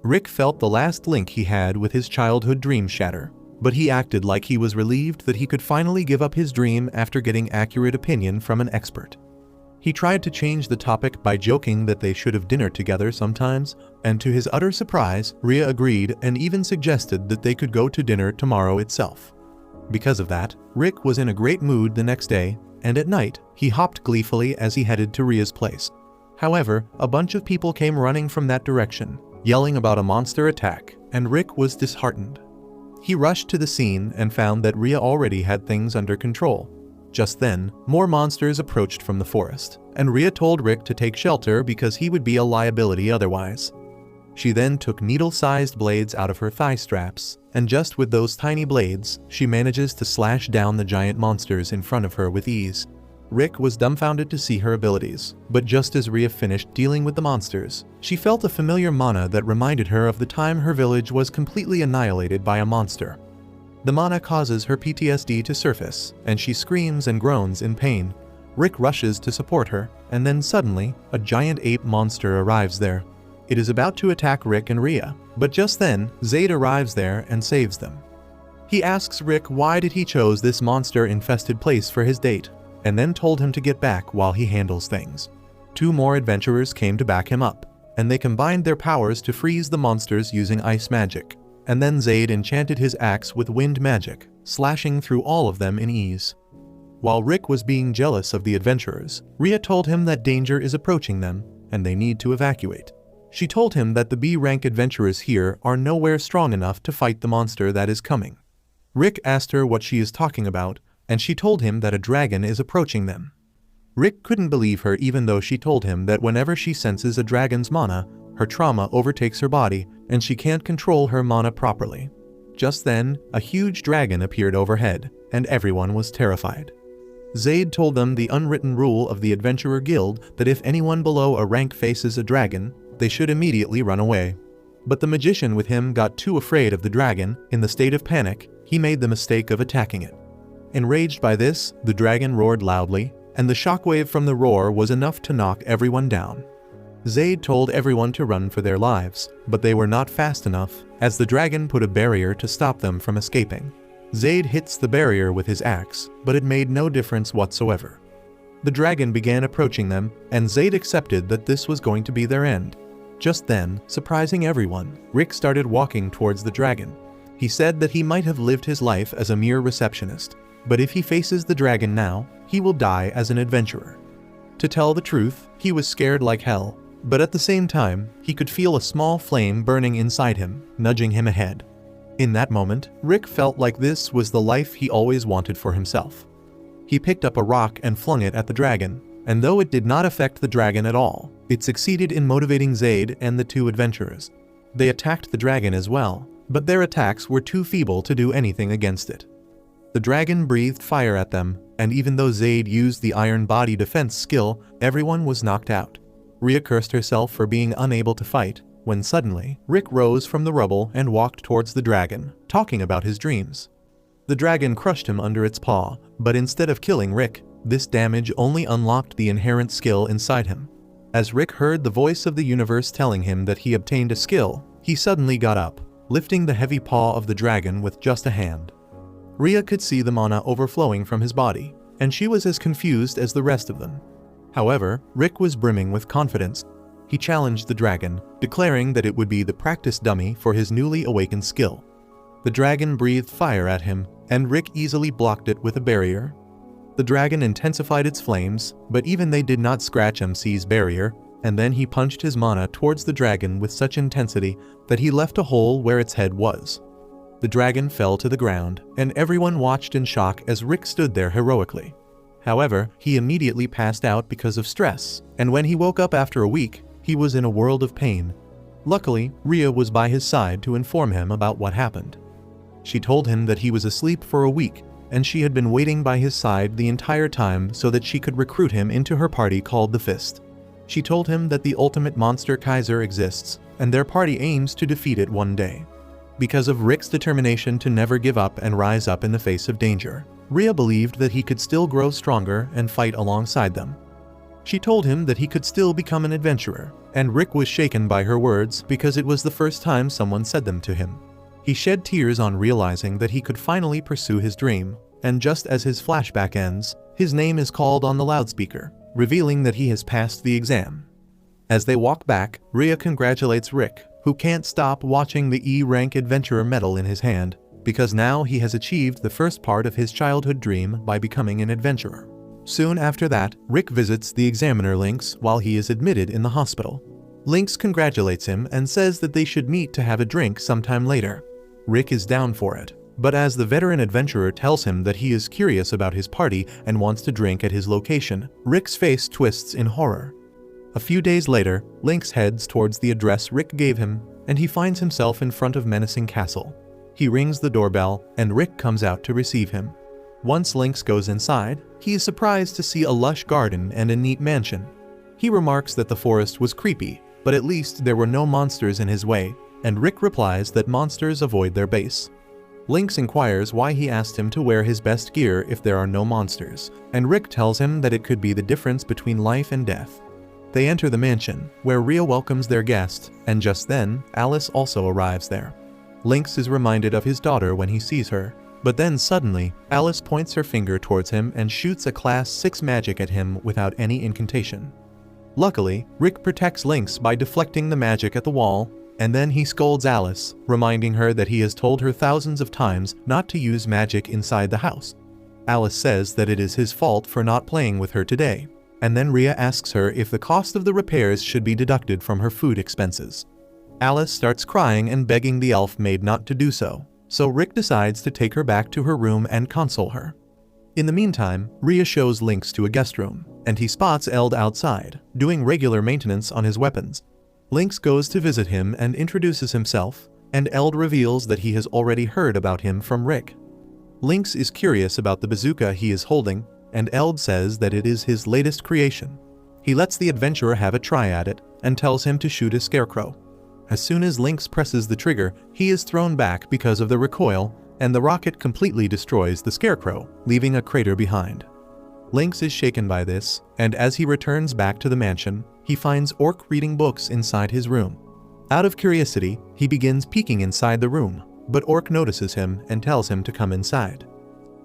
Rick felt the last link he had with his childhood dream shatter, but he acted like he was relieved that he could finally give up his dream after getting accurate opinion from an expert. He tried to change the topic by joking that they should have dinner together sometimes, and to his utter surprise, Rhea agreed and even suggested that they could go to dinner tomorrow itself. Because of that, Rick was in a great mood the next day, and at night, he hopped gleefully as he headed to Ria's place. However, a bunch of people came running from that direction, yelling about a monster attack, and Rick was disheartened. He rushed to the scene and found that Ria already had things under control. Just then, more monsters approached from the forest, and Ria told Rick to take shelter because he would be a liability otherwise. She then took needle-sized blades out of her thigh straps, and just with those tiny blades, she manages to slash down the giant monsters in front of her with ease. Rick was dumbfounded to see her abilities, but just as Ria finished dealing with the monsters, she felt a familiar mana that reminded her of the time her village was completely annihilated by a monster. The mana causes her PTSD to surface, and she screams and groans in pain. Rick rushes to support her, and then suddenly, a giant ape monster arrives there. It is about to attack Rick and Ria, but just then, Zaid arrives there and saves them. He asks Rick why did he chose this monster-infested place for his date, and then told him to get back while he handles things. 2 more adventurers came to back him up, and they combined their powers to freeze the monsters using ice magic, and then Zaid enchanted his axe with wind magic, slashing through all of them in ease. While Rick was being jealous of the adventurers, Ria told him that danger is approaching them, and they need to evacuate. She told him that the B-rank adventurers here are nowhere strong enough to fight the monster that is coming. Rick asked her what she is talking about, and she told him that a dragon is approaching them. Rick couldn't believe her even though she told him that whenever she senses a dragon's mana, her trauma overtakes her body and she can't control her mana properly. Just then, a huge dragon appeared overhead, and everyone was terrified. Zaid told them the unwritten rule of the Adventurer Guild that if anyone below a rank faces a dragon, they should immediately run away. But the magician with him got too afraid of the dragon. In the state of panic, he made the mistake of attacking it. Enraged by this, the dragon roared loudly, and the shockwave from the roar was enough to knock everyone down. Zaid told everyone to run for their lives, but they were not fast enough, as the dragon put a barrier to stop them from escaping. Zaid hits the barrier with his axe, but it made no difference whatsoever. The dragon began approaching them, and Zaid accepted that this was going to be their end. Just then, surprising everyone, Rick started walking towards the dragon. He said that he might have lived his life as a mere receptionist, but if he faces the dragon now, he will die as an adventurer. To tell the truth, he was scared like hell, but at the same time, he could feel a small flame burning inside him, nudging him ahead. In that moment, Rick felt like this was the life he always wanted for himself. He picked up a rock and flung it at the dragon, and though it did not affect the dragon at all, it succeeded in motivating Zaid and the 2 adventurers. They attacked the dragon as well, but their attacks were too feeble to do anything against it. The dragon breathed fire at them, and even though Zaid used the iron body defense skill, everyone was knocked out. Ria cursed herself for being unable to fight, when suddenly, Rick rose from the rubble and walked towards the dragon, talking about his dreams. The dragon crushed him under its paw, but instead of killing Rick, this damage only unlocked the inherent skill inside him. As Rick heard the voice of the universe telling him that he obtained a skill, he suddenly got up, lifting the heavy paw of the dragon with just a hand. Ria could see the mana overflowing from his body, and she was as confused as the rest of them. However, Rick was brimming with confidence. He challenged the dragon, declaring that it would be the practice dummy for his newly awakened skill. The dragon breathed fire at him, and Rick easily blocked it with a barrier. The dragon intensified its flames, but even they did not scratch MC's barrier, and then he punched his mana towards the dragon with such intensity that he left a hole where its head was. The dragon fell to the ground, and everyone watched in shock as Rick stood there heroically. However, he immediately passed out because of stress, and when he woke up after a week, he was in a world of pain. Luckily, Ria was by his side to inform him about what happened. She told him that he was asleep for a week, and she had been waiting by his side the entire time so that she could recruit him into her party called the Fist. She told him that the ultimate monster Kaiser exists, and their party aims to defeat it one day. Because of Rick's determination to never give up and rise up in the face of danger, Ria believed that he could still grow stronger and fight alongside them. She told him that he could still become an adventurer, and Rick was shaken by her words because it was the first time someone said them to him. He shed tears on realizing that he could finally pursue his dream, and just as his flashback ends, his name is called on the loudspeaker, revealing that he has passed the exam. As they walk back, Ria congratulates Rick, who can't stop watching the E-rank adventurer medal in his hand, because now he has achieved the first part of his childhood dream by becoming an adventurer. Soon after that, Rick visits the examiner Lynx while he is admitted in the hospital. Lynx congratulates him and says that they should meet to have a drink sometime later. Rick is down for it, but as the veteran adventurer tells him that he is curious about his party and wants to drink at his location, Rick's face twists in horror. A few days later, Lynx heads towards the address Rick gave him, and he finds himself in front of Menacing Castle. He rings the doorbell, and Rick comes out to receive him. Once Lynx goes inside, he is surprised to see a lush garden and a neat mansion. He remarks that the forest was creepy, but at least there were no monsters in his way, and Rick replies that monsters avoid their base. Lynx inquires why he asked him to wear his best gear if there are no monsters, and Rick tells him that it could be the difference between life and death. They enter the mansion, where Rhea welcomes their guest, and just then, Alice also arrives there. Lynx is reminded of his daughter when he sees her, but then suddenly, Alice points her finger towards him and shoots a Class 6 magic at him without any incantation. Luckily, Rick protects Lynx by deflecting the magic at the wall, and then he scolds Alice, reminding her that he has told her thousands of times not to use magic inside the house. Alice says that it is his fault for not playing with her today, and then Rhea asks her if the cost of the repairs should be deducted from her food expenses. Alice starts crying and begging the elf maid not to do so Rick decides to take her back to her room and console her. In the meantime, Rhea shows Lynx to a guest room, and he spots Eld outside, doing regular maintenance on his weapons. Lynx goes to visit him and introduces himself, and Eld reveals that he has already heard about him from Rick. Lynx is curious about the bazooka he is holding, and Eld says that it is his latest creation. He lets the adventurer have a try at it, and tells him to shoot a scarecrow. As soon as Lynx presses the trigger, he is thrown back because of the recoil, and the rocket completely destroys the scarecrow, leaving a crater behind. Lynx is shaken by this, and as he returns back to the mansion, he finds Orc reading books inside his room. Out of curiosity, he begins peeking inside the room, but Orc notices him and tells him to come inside.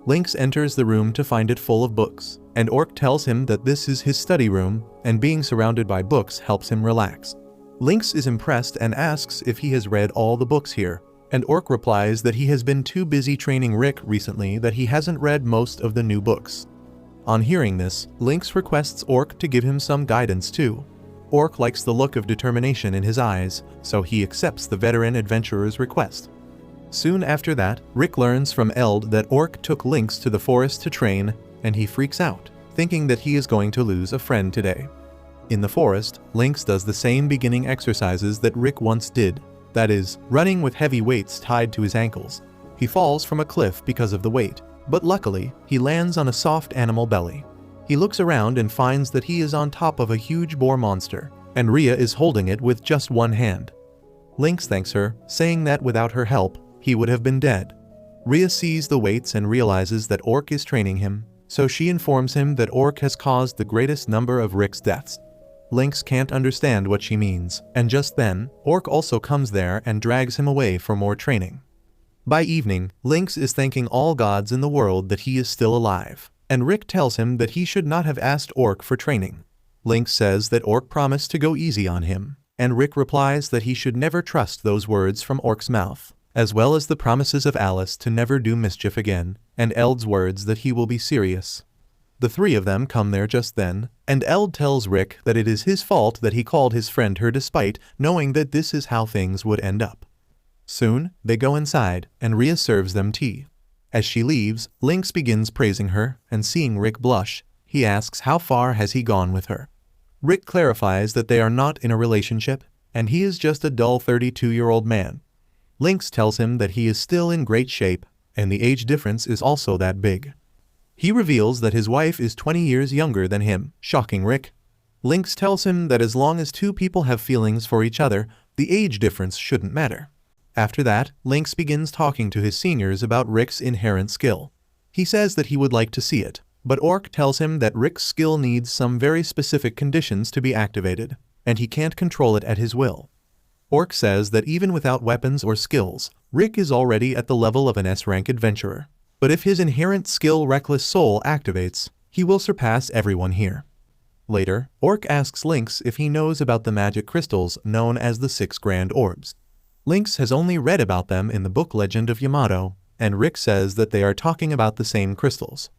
Lynx enters the room to find it full of books, and Orc tells him that this is his study room, and being surrounded by books helps him relax. Lynx is impressed and asks if he has read all the books here, and Orc replies that he has been too busy training Rick recently that he hasn't read most of the new books. On hearing this, Lynx requests Orc to give him some guidance too. Orc likes the look of determination in his eyes, so he accepts the veteran adventurer's request. Soon after that, Rick learns from Eld that Orc took Lynx to the forest to train, and he freaks out, thinking that he is going to lose a friend today. In the forest, Lynx does the same beginning exercises that Rick once did, that is, running with heavy weights tied to his ankles. He falls from a cliff because of the weight, but luckily, he lands on a soft animal belly. He looks around and finds that he is on top of a huge boar monster, and Rhea is holding it with just one hand. Lynx thanks her, saying that without her help, he would have been dead. Rhea sees the weights and realizes that Orc is training him, so she informs him that Orc has caused the greatest number of Rick's deaths. Lynx can't understand what she means, and just then, Orc also comes there and drags him away for more training. By evening, Lynx is thanking all gods in the world that he is still alive, and Rick tells him that he should not have asked Orc for training. Lynx says that Orc promised to go easy on him, and Rick replies that he should never trust those words from Orc's mouth, as well as the promises of Alice to never do mischief again, and Eld's words that he will be serious. The three of them come there just then, and Eld tells Rick that it is his fault that he called his friend her despite knowing that this is how things would end up. Soon, they go inside, and Rhea serves them tea. As she leaves, Lynx begins praising her, and seeing Rick blush, he asks how far has he gone with her. Rick clarifies that they are not in a relationship, and he is just a dull 32-year-old man. Lynx tells him that he is still in great shape, and the age difference is also that big. He reveals that his wife is 20 years younger than him, shocking Rick. Lynx tells him that as long as two people have feelings for each other, the age difference shouldn't matter. After that, Lynx begins talking to his seniors about Rick's inherent skill. He says that he would like to see it, but Orc tells him that Rick's skill needs some very specific conditions to be activated, and he can't control it at his will. Orc says that even without weapons or skills, Rick is already at the level of an S-rank adventurer. But if his inherent skill Reckless Soul activates, he will surpass everyone here. Later, Orc asks Lynx if he knows about the magic crystals known as the 6 Grand Orbs. Lynx has only read about them in the book Legend of Yamato, and Rick says that they are talking about the same crystals.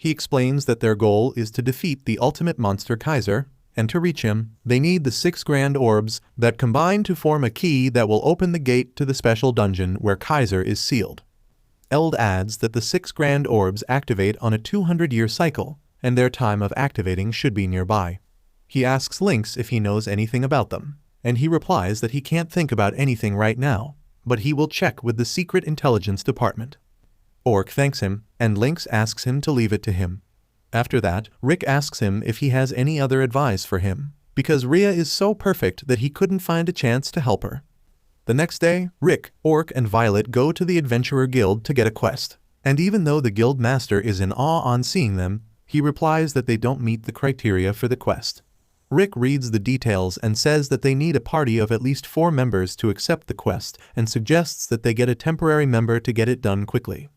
He explains that their goal is to defeat the ultimate monster Kaiser, and to reach him, they need the 6 grand orbs that combine to form a key that will open the gate to the special dungeon where Kaiser is sealed. Eld adds that the 6 grand orbs activate on a 200-year cycle, and their time of activating should be nearby. He asks Lynx if he knows anything about them, and he replies that he can't think about anything right now, but he will check with the Secret Intelligence Department. Orc thanks him, and Lynx asks him to leave it to him. After that, Rick asks him if he has any other advice for him, because Rhea is so perfect that he couldn't find a chance to help her. The next day, Rick, Orc, and Violet go to the Adventurer Guild to get a quest, and even though the Guild Master is in awe on seeing them, he replies that they don't meet the criteria for the quest. Rick reads the details and says that they need a party of at least 4 members to accept the quest and suggests that they get a temporary member to get it done quickly.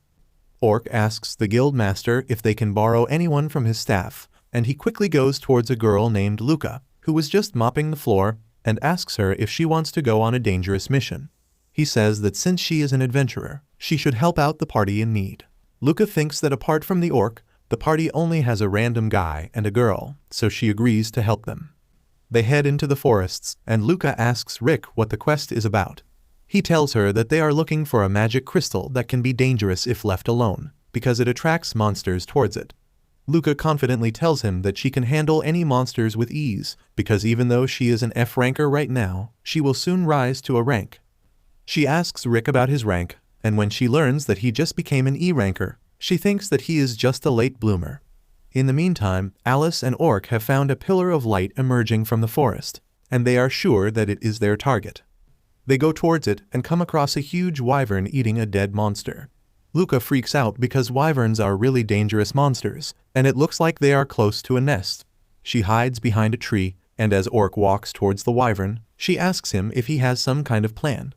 Orc asks the Guild Master if they can borrow anyone from his staff, and he quickly goes towards a girl named Luca, who was just mopping the floor, and asks her if she wants to go on a dangerous mission. He says that since she is an adventurer, she should help out the party in need. Luca thinks that apart from the Orc, the party only has a random guy and a girl, so she agrees to help them. They head into the forests, and Luca asks Rick what the quest is about. He tells her that they are looking for a magic crystal that can be dangerous if left alone, because it attracts monsters towards it. Luca confidently tells him that she can handle any monsters with ease, because even though she is an F ranker right now, she will soon rise to a rank. She asks Rick about his rank, and when she learns that he just became an E ranker, she thinks that he is just a late bloomer. In the meantime, Alice and Orc have found a pillar of light emerging from the forest, and they are sure that it is their target. They go towards it and come across a huge wyvern eating a dead monster. Luca freaks out because wyverns are really dangerous monsters, and it looks like they are close to a nest. She hides behind a tree, and as Orc walks towards the wyvern, she asks him if he has some kind of plan.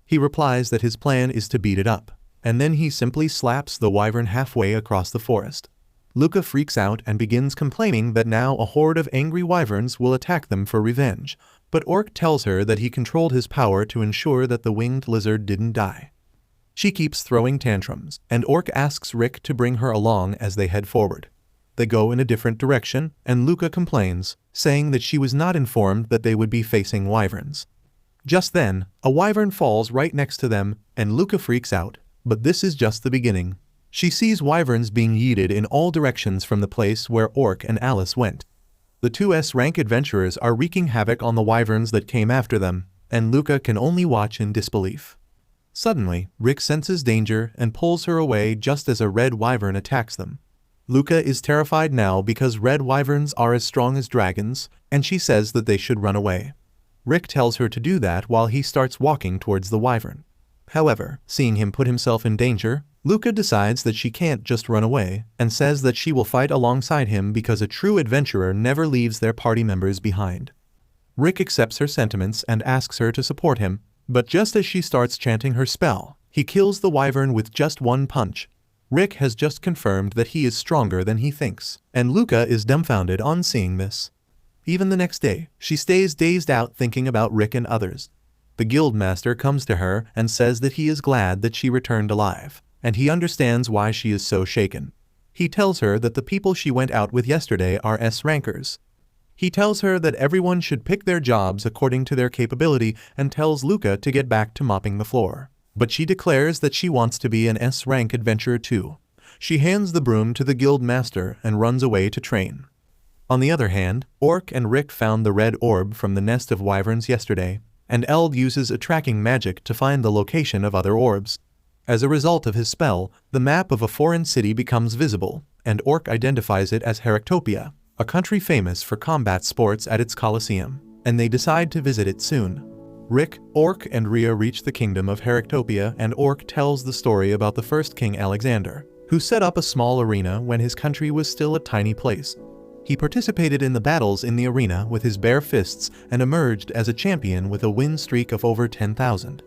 He replies that his plan is to beat it up, and then he simply slaps the wyvern halfway across the forest. Luca freaks out and begins complaining that now a horde of angry wyverns will attack them for revenge, but Orc tells her that he controlled his power to ensure that the winged lizard didn't die. She keeps throwing tantrums, and Orc asks Rick to bring her along as they head forward. They go in a different direction, and Luca complains, saying that she was not informed that they would be facing wyverns. Just then, a wyvern falls right next to them, and Luca freaks out, but this is just the beginning. She sees wyverns being yeeted in all directions from the place where Orc and Alice went. The 2 S-rank adventurers are wreaking havoc on the wyverns that came after them, and Luca can only watch in disbelief. Suddenly, Rick senses danger and pulls her away just as a red wyvern attacks them. Luca is terrified now because red wyverns are as strong as dragons, and she says that they should run away. Rick tells her to do that while he starts walking towards the wyvern. However, seeing him put himself in danger, Luca decides that she can't just run away, and says that she will fight alongside him because a true adventurer never leaves their party members behind. Rick accepts her sentiments and asks her to support him, but just as she starts chanting her spell, he kills the wyvern with just one punch. Rick has just confirmed that he is stronger than he thinks, and Luca is dumbfounded on seeing this. Even the next day, she stays dazed out thinking about Rick and others. The guild master comes to her and says that he is glad that she returned alive, and he understands why she is so shaken. He tells her that the people she went out with yesterday are S-rankers. He tells her that everyone should pick their jobs according to their capability and tells Luca to get back to mopping the floor. But she declares that she wants to be an S-rank adventurer too. She hands the broom to the guild master and runs away to train. On the other hand, Orc and Rick found the red orb from the nest of wyverns yesterday, and Eld uses a tracking magic to find the location of other orbs. As a result of his spell, the map of a foreign city becomes visible, and Orc identifies it as Heractopia, a country famous for combat sports at its Colosseum, and they decide to visit it soon. Rick, Orc, and Rhea reach the kingdom of Heractopia, and Orc tells the story about the first king Alexander, who set up a small arena when his country was still a tiny place. He participated in the battles in the arena with his bare fists and emerged as a champion with a win streak of over 10,000.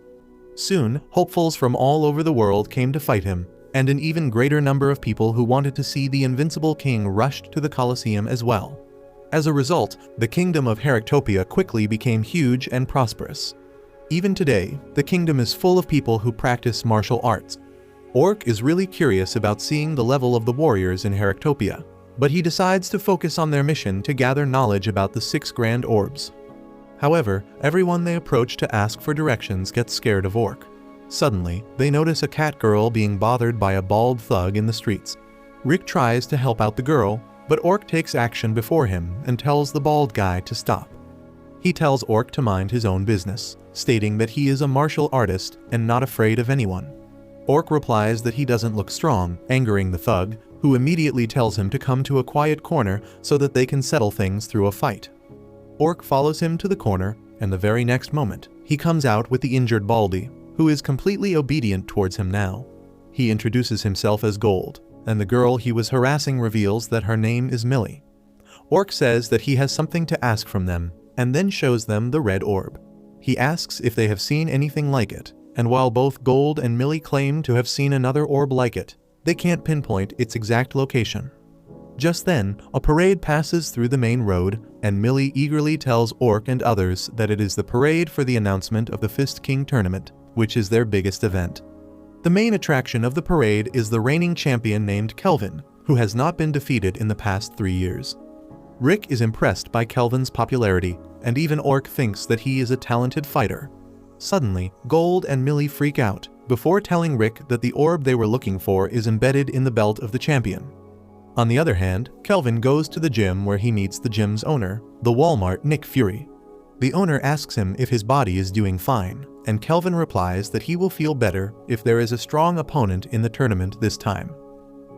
Soon, hopefuls from all over the world came to fight him, and an even greater number of people who wanted to see the invincible king rushed to the Colosseum as well. As a result, the kingdom of Heractopia quickly became huge and prosperous. Even today, the kingdom is full of people who practice martial arts. Orc is really curious about seeing the level of the warriors in Heractopia, but he decides to focus on their mission to gather knowledge about the 6 grand orbs. However, everyone they approach to ask for directions gets scared of Orc. Suddenly, they notice a cat girl being bothered by a bald thug in the streets. Rick tries to help out the girl, but Orc takes action before him and tells the bald guy to stop. He tells Orc to mind his own business, stating that he is a martial artist and not afraid of anyone. Orc replies that he doesn't look strong, angering the thug, who immediately tells him to come to a quiet corner so that they can settle things through a fight. Orc follows him to the corner, and the very next moment, he comes out with the injured Baldy, who is completely obedient towards him now. He introduces himself as Gold, and the girl he was harassing reveals that her name is Millie. Orc says that he has something to ask from them, and then shows them the red orb. He asks if they have seen anything like it, and while both Gold and Millie claim to have seen another orb like it, they can't pinpoint its exact location. Just then, a parade passes through the main road, and Millie eagerly tells Orc and others that it is the parade for the announcement of the Fist King tournament, which is their biggest event. The main attraction of the parade is the reigning champion named Kelvin, who has not been defeated in the past 3 years. Rick is impressed by Kelvin's popularity, and even Orc thinks that he is a talented fighter. Suddenly, Gold and Millie freak out, before telling Rick that the orb they were looking for is embedded in the belt of the champion. On the other hand, Kelvin goes to the gym where he meets the gym's owner, the Walmart Nick Fury. The owner asks him if his body is doing fine, and Kelvin replies that he will feel better if there is a strong opponent in the tournament this time.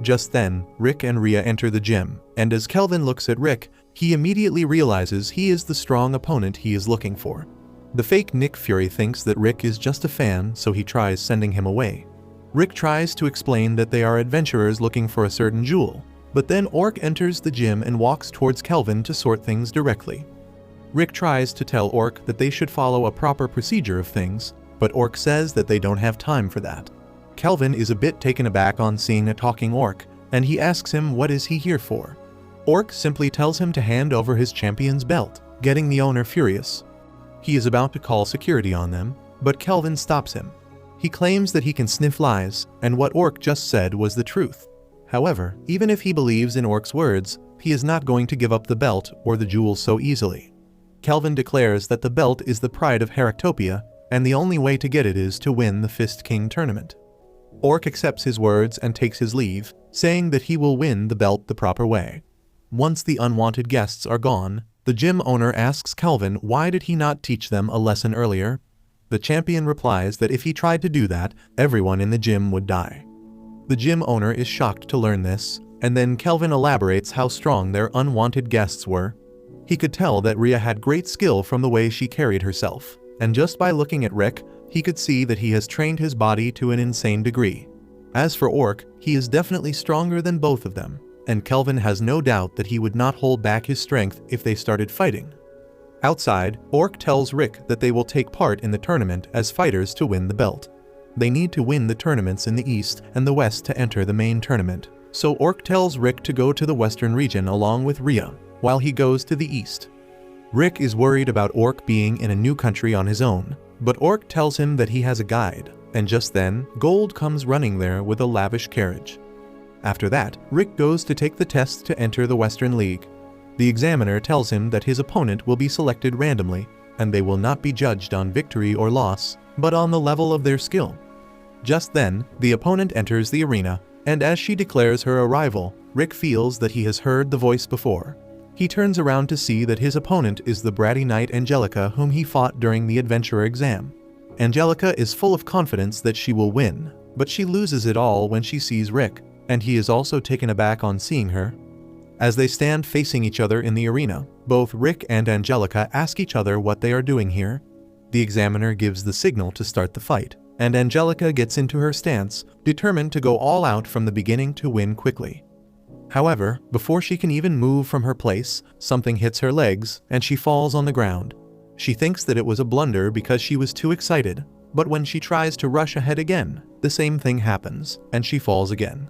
Just then, Rick and Rhea enter the gym, and as Kelvin looks at Rick, he immediately realizes he is the strong opponent he is looking for. The fake Nick Fury thinks that Rick is just a fan, so he tries sending him away. Rick tries to explain that they are adventurers looking for a certain jewel, but then Orc enters the gym and walks towards Kelvin to sort things directly. Rick tries to tell Orc that they should follow a proper procedure of things, but Orc says that they don't have time for that. Kelvin is a bit taken aback on seeing a talking Orc, and he asks him what is he here for. Orc simply tells him to hand over his champion's belt, getting the owner furious. He is about to call security on them, but Kelvin stops him. He claims that he can sniff lies, and what Orc just said was the truth. However, even if he believes in Orc's words, he is not going to give up the belt or the jewel so easily. Kelvin declares that the belt is the pride of Heractopia, and the only way to get it is to win the Fist King tournament. Orc accepts his words and takes his leave, saying that he will win the belt the proper way. Once the unwanted guests are gone, the gym owner asks Kelvin why did he not teach them a lesson earlier. The champion replies that if he tried to do that, everyone in the gym would die. The gym owner is shocked to learn this, and then Kelvin elaborates how strong their unwanted guests were. He could tell that Rhea had great skill from the way she carried herself, and just by looking at Rick, he could see that he has trained his body to an insane degree. As for Orc, he is definitely stronger than both of them, and Kelvin has no doubt that he would not hold back his strength if they started fighting. Outside, Orc tells Rick that they will take part in the tournament as fighters to win the belt. They need to win the tournaments in the East and the West to enter the main tournament, so Orc tells Rick to go to the Western region along with Rhea, while he goes to the East. Rick is worried about Orc being in a new country on his own, but Orc tells him that he has a guide, and just then, Gold comes running there with a lavish carriage. After that, Rick goes to take the test to enter the Western League. The examiner tells him that his opponent will be selected randomly, and they will not be judged on victory or loss, but on the level of their skill. Just then, the opponent enters the arena, and as she declares her arrival, Rick feels that he has heard the voice before. He turns around to see that his opponent is the bratty knight Angelica whom he fought during the adventurer exam. Angelica is full of confidence that she will win, but she loses it all when she sees Rick, and he is also taken aback on seeing her. As they stand facing each other in the arena, both Rick and Angelica ask each other what they are doing here. The examiner gives the signal to start the fight, and Angelica gets into her stance, determined to go all out from the beginning to win quickly. However, before she can even move from her place, something hits her legs, and she falls on the ground. She thinks that it was a blunder because she was too excited, but when she tries to rush ahead again, the same thing happens, and she falls again.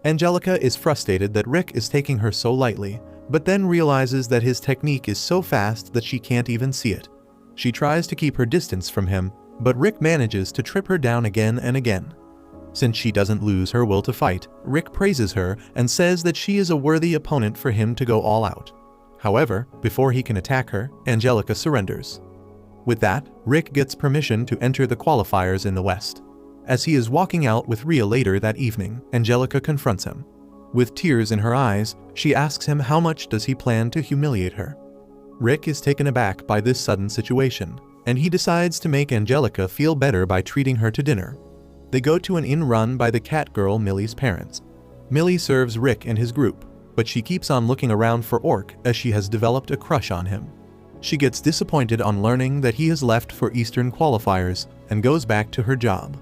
Angelica is frustrated that Rick is taking her so lightly, but then realizes that his technique is so fast that she can't even see it. She tries to keep her distance from him, but Rick manages to trip her down again and again. Since she doesn't lose her will to fight, Rick praises her and says that she is a worthy opponent for him to go all out. However, before he can attack her, Angelica surrenders. With that, Rick gets permission to enter the qualifiers in the West. As he is walking out with Rhea later that evening, Angelica confronts him. With tears in her eyes, she asks him how much does he plan to humiliate her. Rick is taken aback by this sudden situation, and he decides to make Angelica feel better by treating her to dinner. They go to an inn run by the cat girl Millie's parents. Millie serves Rick and his group, but she keeps on looking around for Orc as she has developed a crush on him. She gets disappointed on learning that he has left for Eastern qualifiers and goes back to her job.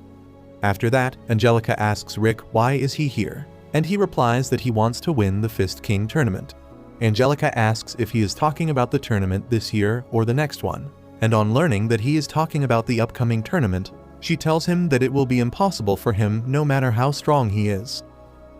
After that, Angelica asks Rick why is he here, and he replies that he wants to win the Fist King tournament. Angelica asks if he is talking about the tournament this year or the next one, and on learning that he is talking about the upcoming tournament, she tells him that it will be impossible for him no matter how strong he is.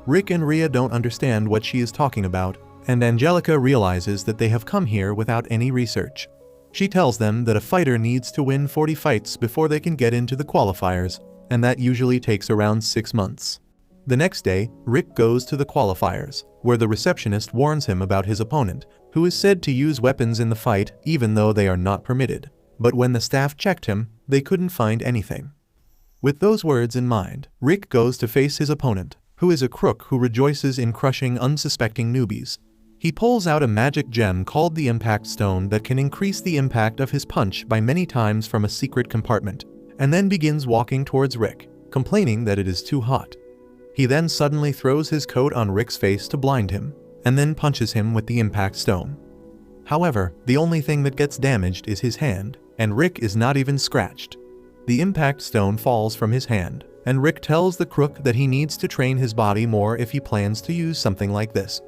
Rick and Rhea don't understand what she is talking about, and Angelica realizes that they have come here without any research. She tells them that a fighter needs to win 40 fights before they can get into the qualifiers, and that usually takes around 6 months. The next day, Rick goes to the qualifiers, where the receptionist warns him about his opponent, who is said to use weapons in the fight even though they are not permitted. But when the staff checked him, they couldn't find anything. With those words in mind, Rick goes to face his opponent, who is a crook who rejoices in crushing unsuspecting newbies. He pulls out a magic gem called the Impact Stone that can increase the impact of his punch by many times from a secret compartment, and then begins walking towards Rick, complaining that it is too hot. He then suddenly throws his coat on Rick's face to blind him, and then punches him with the Impact Stone. However, the only thing that gets damaged is his hand, and Rick is not even scratched. The Impact Stone falls from his hand, and Rick tells the crook that he needs to train his body more if he plans to use something like this.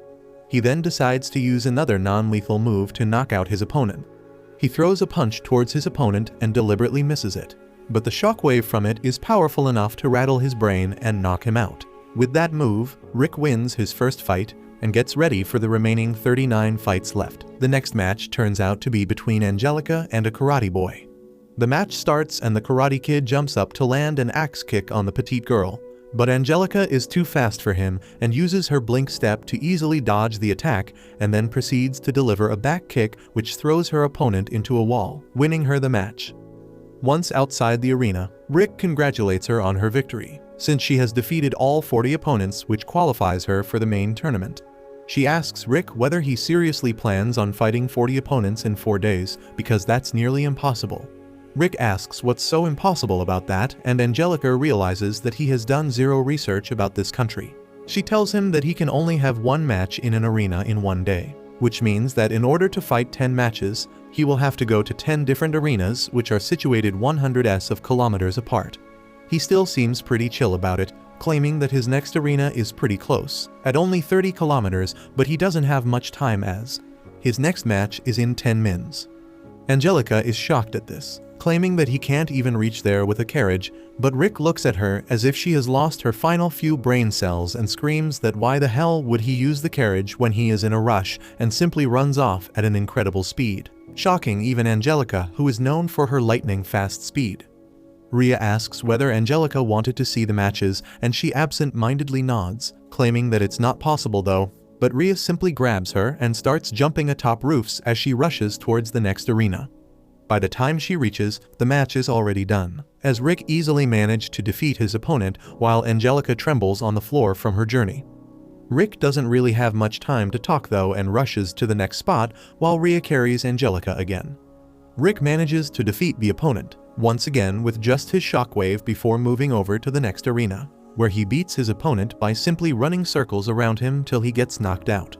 He then decides to use another non-lethal move to knock out his opponent. He throws a punch towards his opponent and deliberately misses it, but the shockwave from it is powerful enough to rattle his brain and knock him out. With that move, Rick wins his first fight and gets ready for the remaining 39 fights left. The next match turns out to be between Angelica and a karate boy. The match starts and the karate kid jumps up to land an axe kick on the petite girl, but Angelica is too fast for him and uses her blink step to easily dodge the attack and then proceeds to deliver a back kick which throws her opponent into a wall, winning her the match. Once outside the arena, Rick congratulates her on her victory, since she has defeated all 40 opponents, which qualifies her for the main tournament. She asks Rick whether he seriously plans on fighting 40 opponents in 4 days, because that's nearly impossible. Rick asks what's so impossible about that, and Angelica realizes that he has done zero research about this country. She tells him that he can only have 1 match in an arena in 1 day, which means that in order to fight 10 matches, he will have to go to 10 different arenas which are situated 100s of kilometers apart. He still seems pretty chill about it, claiming that his next arena is pretty close, at only 30 kilometers, but he doesn't have much time as his next match is in 10 mins. Angelica is shocked at this, claiming that he can't even reach there with a carriage, but Rick looks at her as if she has lost her final few brain cells and screams that why the hell would he use the carriage when he is in a rush, and simply runs off at an incredible speed, shocking even Angelica, who is known for her lightning-fast speed. Rhea asks whether Angelica wanted to see the matches, and she absent-mindedly nods, claiming that it's not possible though, but Rhea simply grabs her and starts jumping atop roofs as she rushes towards the next arena. By the time she reaches, the match is already done, as Rick easily managed to defeat his opponent while Angelica trembles on the floor from her journey. Rick doesn't really have much time to talk though and rushes to the next spot while Rhea carries Angelica again. Rick manages to defeat the opponent, once again with just his shockwave before moving over to the next arena, where he beats his opponent by simply running circles around him till he gets knocked out.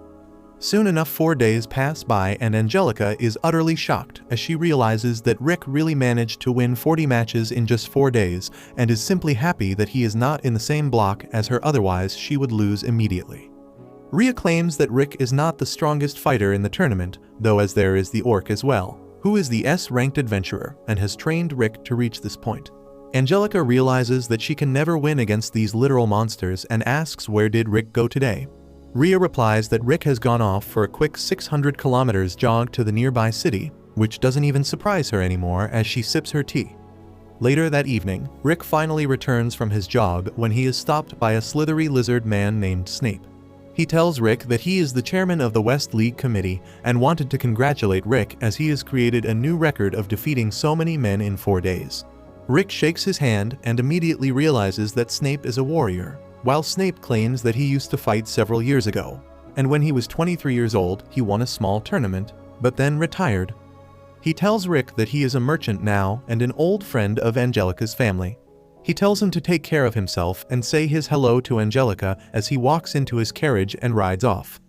Soon enough 4 days pass by and Angelica is utterly shocked as she realizes that Rick really managed to win 40 matches in just 4 days and is simply happy that he is not in the same block as her, otherwise she would lose immediately. Rhea claims that Rick is not the strongest fighter in the tournament, though, as there is the Orc as well, who is the S-ranked adventurer and has trained Rick to reach this point. Angelica realizes that she can never win against these literal monsters and asks where did Rick go today. Rhea replies that Rick has gone off for a quick 600 kilometers jog to the nearby city, which doesn't even surprise her anymore as she sips her tea. Later that evening, Rick finally returns from his jog when he is stopped by a slithery lizard man named Snape. He tells Rick that he is the chairman of the West League Committee and wanted to congratulate Rick as he has created a new record of defeating so many men in 4 days. Rick shakes his hand and immediately realizes that Snape is a warrior, while Snape claims that he used to fight several years ago, and when he was 23 years old, he won a small tournament, but then retired. He tells Rick that he is a merchant now and an old friend of Angelica's family. He tells him to take care of himself and say his hello to Angelica as he walks into his carriage and rides off.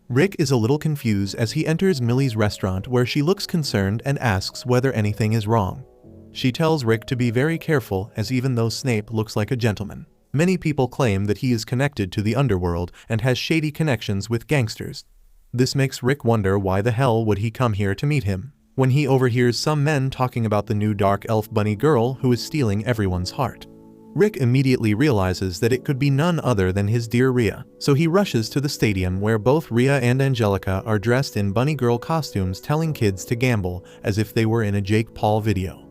Rick is a little confused as he enters Millie's restaurant where she looks concerned and asks whether anything is wrong. She tells Rick to be very careful as even though Snape looks like a gentleman, many people claim that he is connected to the underworld and has shady connections with gangsters. This makes Rick wonder why the hell would he come here to meet him, when he overhears some men talking about the new dark elf bunny girl who is stealing everyone's heart. Rick immediately realizes that it could be none other than his dear Rhea, so he rushes to the stadium where both Rhea and Angelica are dressed in bunny girl costumes telling kids to gamble as if they were in a Jake Paul video.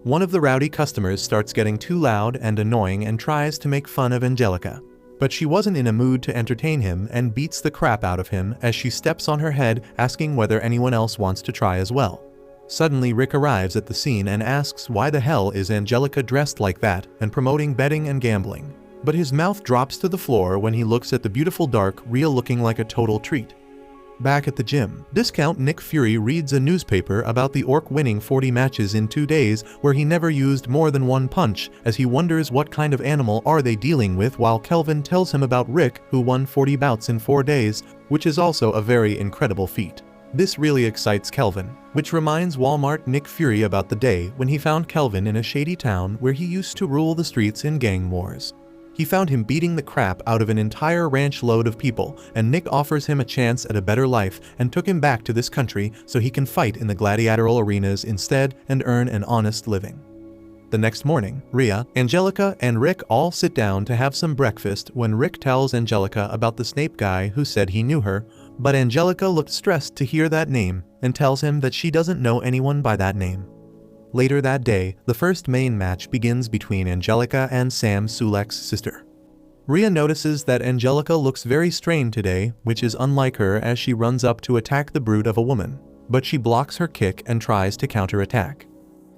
One of the rowdy customers starts getting too loud and annoying and tries to make fun of Angelica, but she wasn't in a mood to entertain him and beats the crap out of him as she steps on her head asking whether anyone else wants to try as well. Suddenly Rick arrives at the scene and asks why the hell is Angelica dressed like that and promoting betting and gambling, but his mouth drops to the floor when he looks at the beautiful dark Rhea looking like a total treat. Back at the gym, Discount Nick Fury reads a newspaper about the Orc winning 40 matches in 2 days where he never used more than one punch as he wonders what kind of animal are they dealing with, while Kelvin tells him about Rick who won 40 bouts in 4 days, which is also a very incredible feat. This really excites Kelvin, which reminds Walmart Nick Fury about the day when he found Kelvin in a shady town where he used to rule the streets in gang wars. He found him beating the crap out of an entire ranch load of people, and Nick offers him a chance at a better life and took him back to this country so he can fight in the gladiatorial arenas instead and earn an honest living. The next morning, Rhea, Angelica, and Rick all sit down to have some breakfast when Rick tells Angelica about the Snape guy who said he knew her, but Angelica looked stressed to hear that name and tells him that she doesn't know anyone by that name. Later that day, the first main match begins between Angelica and Sam Sulek's sister. Rhea notices that Angelica looks very strained today, which is unlike her as she runs up to attack the brute of a woman, but she blocks her kick and tries to counterattack.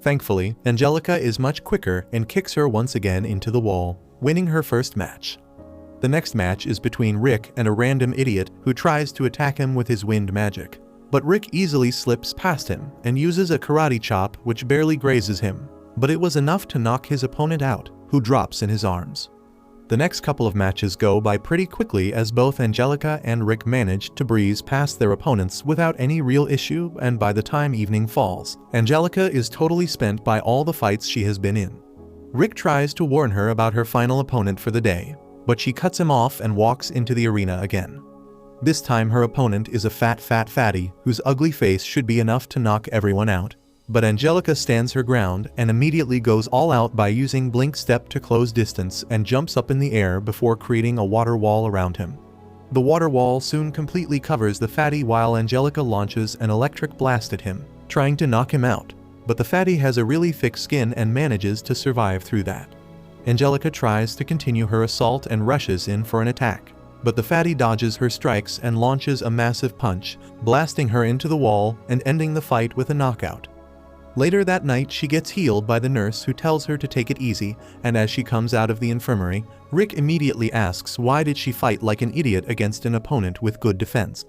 Thankfully, Angelica is much quicker and kicks her once again into the wall, winning her first match. The next match is between Rick and a random idiot who tries to attack him with his wind magic. But Rick easily slips past him and uses a karate chop which barely grazes him, but it was enough to knock his opponent out, who drops in his arms. The next couple of matches go by pretty quickly as both Angelica and Rick manage to breeze past their opponents without any real issue, and by the time evening falls, Angelica is totally spent by all the fights she has been in. Rick tries to warn her about her final opponent for the day, but she cuts him off and walks into the arena again. This time her opponent is a fat fatty whose ugly face should be enough to knock everyone out. But Angelica stands her ground and immediately goes all out by using Blink Step to close distance and jumps up in the air before creating a water wall around him. The water wall soon completely covers the fatty while Angelica launches an electric blast at him, trying to knock him out. But the fatty has a really thick skin and manages to survive through that. Angelica tries to continue her assault and rushes in for an attack. But the fatty dodges her strikes and launches a massive punch, blasting her into the wall and ending the fight with a knockout. Later that night, she gets healed by the nurse who tells her to take it easy, and as she comes out of the infirmary, Rick immediately asks why did she fight like an idiot against an opponent with good defense.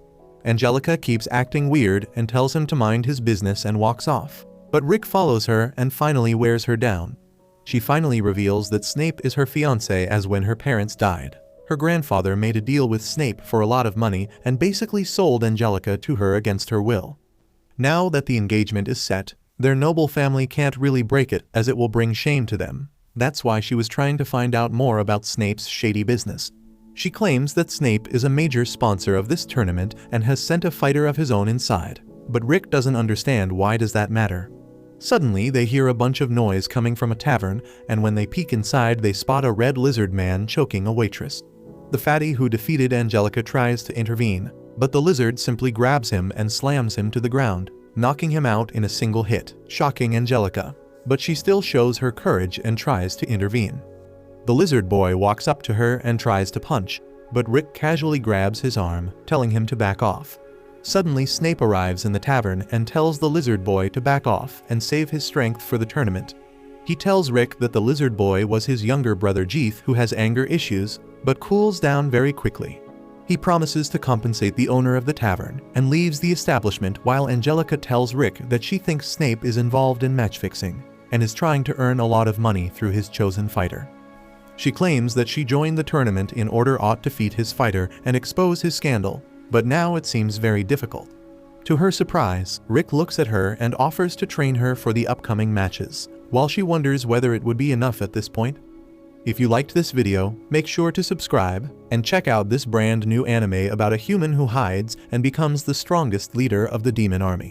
Angelica keeps acting weird and tells him to mind his business and walks off. But Rick follows her and finally wears her down. She finally reveals that Snape is her fiancé as when her parents died. Her grandfather made a deal with Snape for a lot of money and basically sold Angelica to her against her will. Now that the engagement is set, their noble family can't really break it as it will bring shame to them. That's why she was trying to find out more about Snape's shady business. She claims that Snape is a major sponsor of this tournament and has sent a fighter of his own inside. But Rick doesn't understand why does that matter. Suddenly, they hear a bunch of noise coming from a tavern, and when they peek inside, they spot a red lizard man choking a waitress. The fatty who defeated Angelica tries to intervene, but the lizard simply grabs him and slams him to the ground, knocking him out in a single hit, shocking Angelica. but she still shows her courage and tries to intervene. The lizard boy walks up to her and tries to punch, but Rick casually grabs his arm, telling him to back off. Suddenly, Snape arrives in the tavern and tells the lizard boy to back off and save his strength for the tournament. He tells Rick that the lizard boy was his younger brother Jeeth, who has anger issues, but cools down very quickly. He promises to compensate the owner of the tavern and leaves the establishment, while Angelica tells Rick that she thinks Snape is involved in match-fixing and is trying to earn a lot of money through his chosen fighter. She claims that she joined the tournament in order to defeat his fighter and expose his scandal, but now it seems very difficult. To her surprise, Rick looks at her and offers to train her for the upcoming matches, while she wonders whether it would be enough at this point. If you liked this video, make sure to subscribe and check out this brand new anime about a human who hides and becomes the strongest leader of the demon army.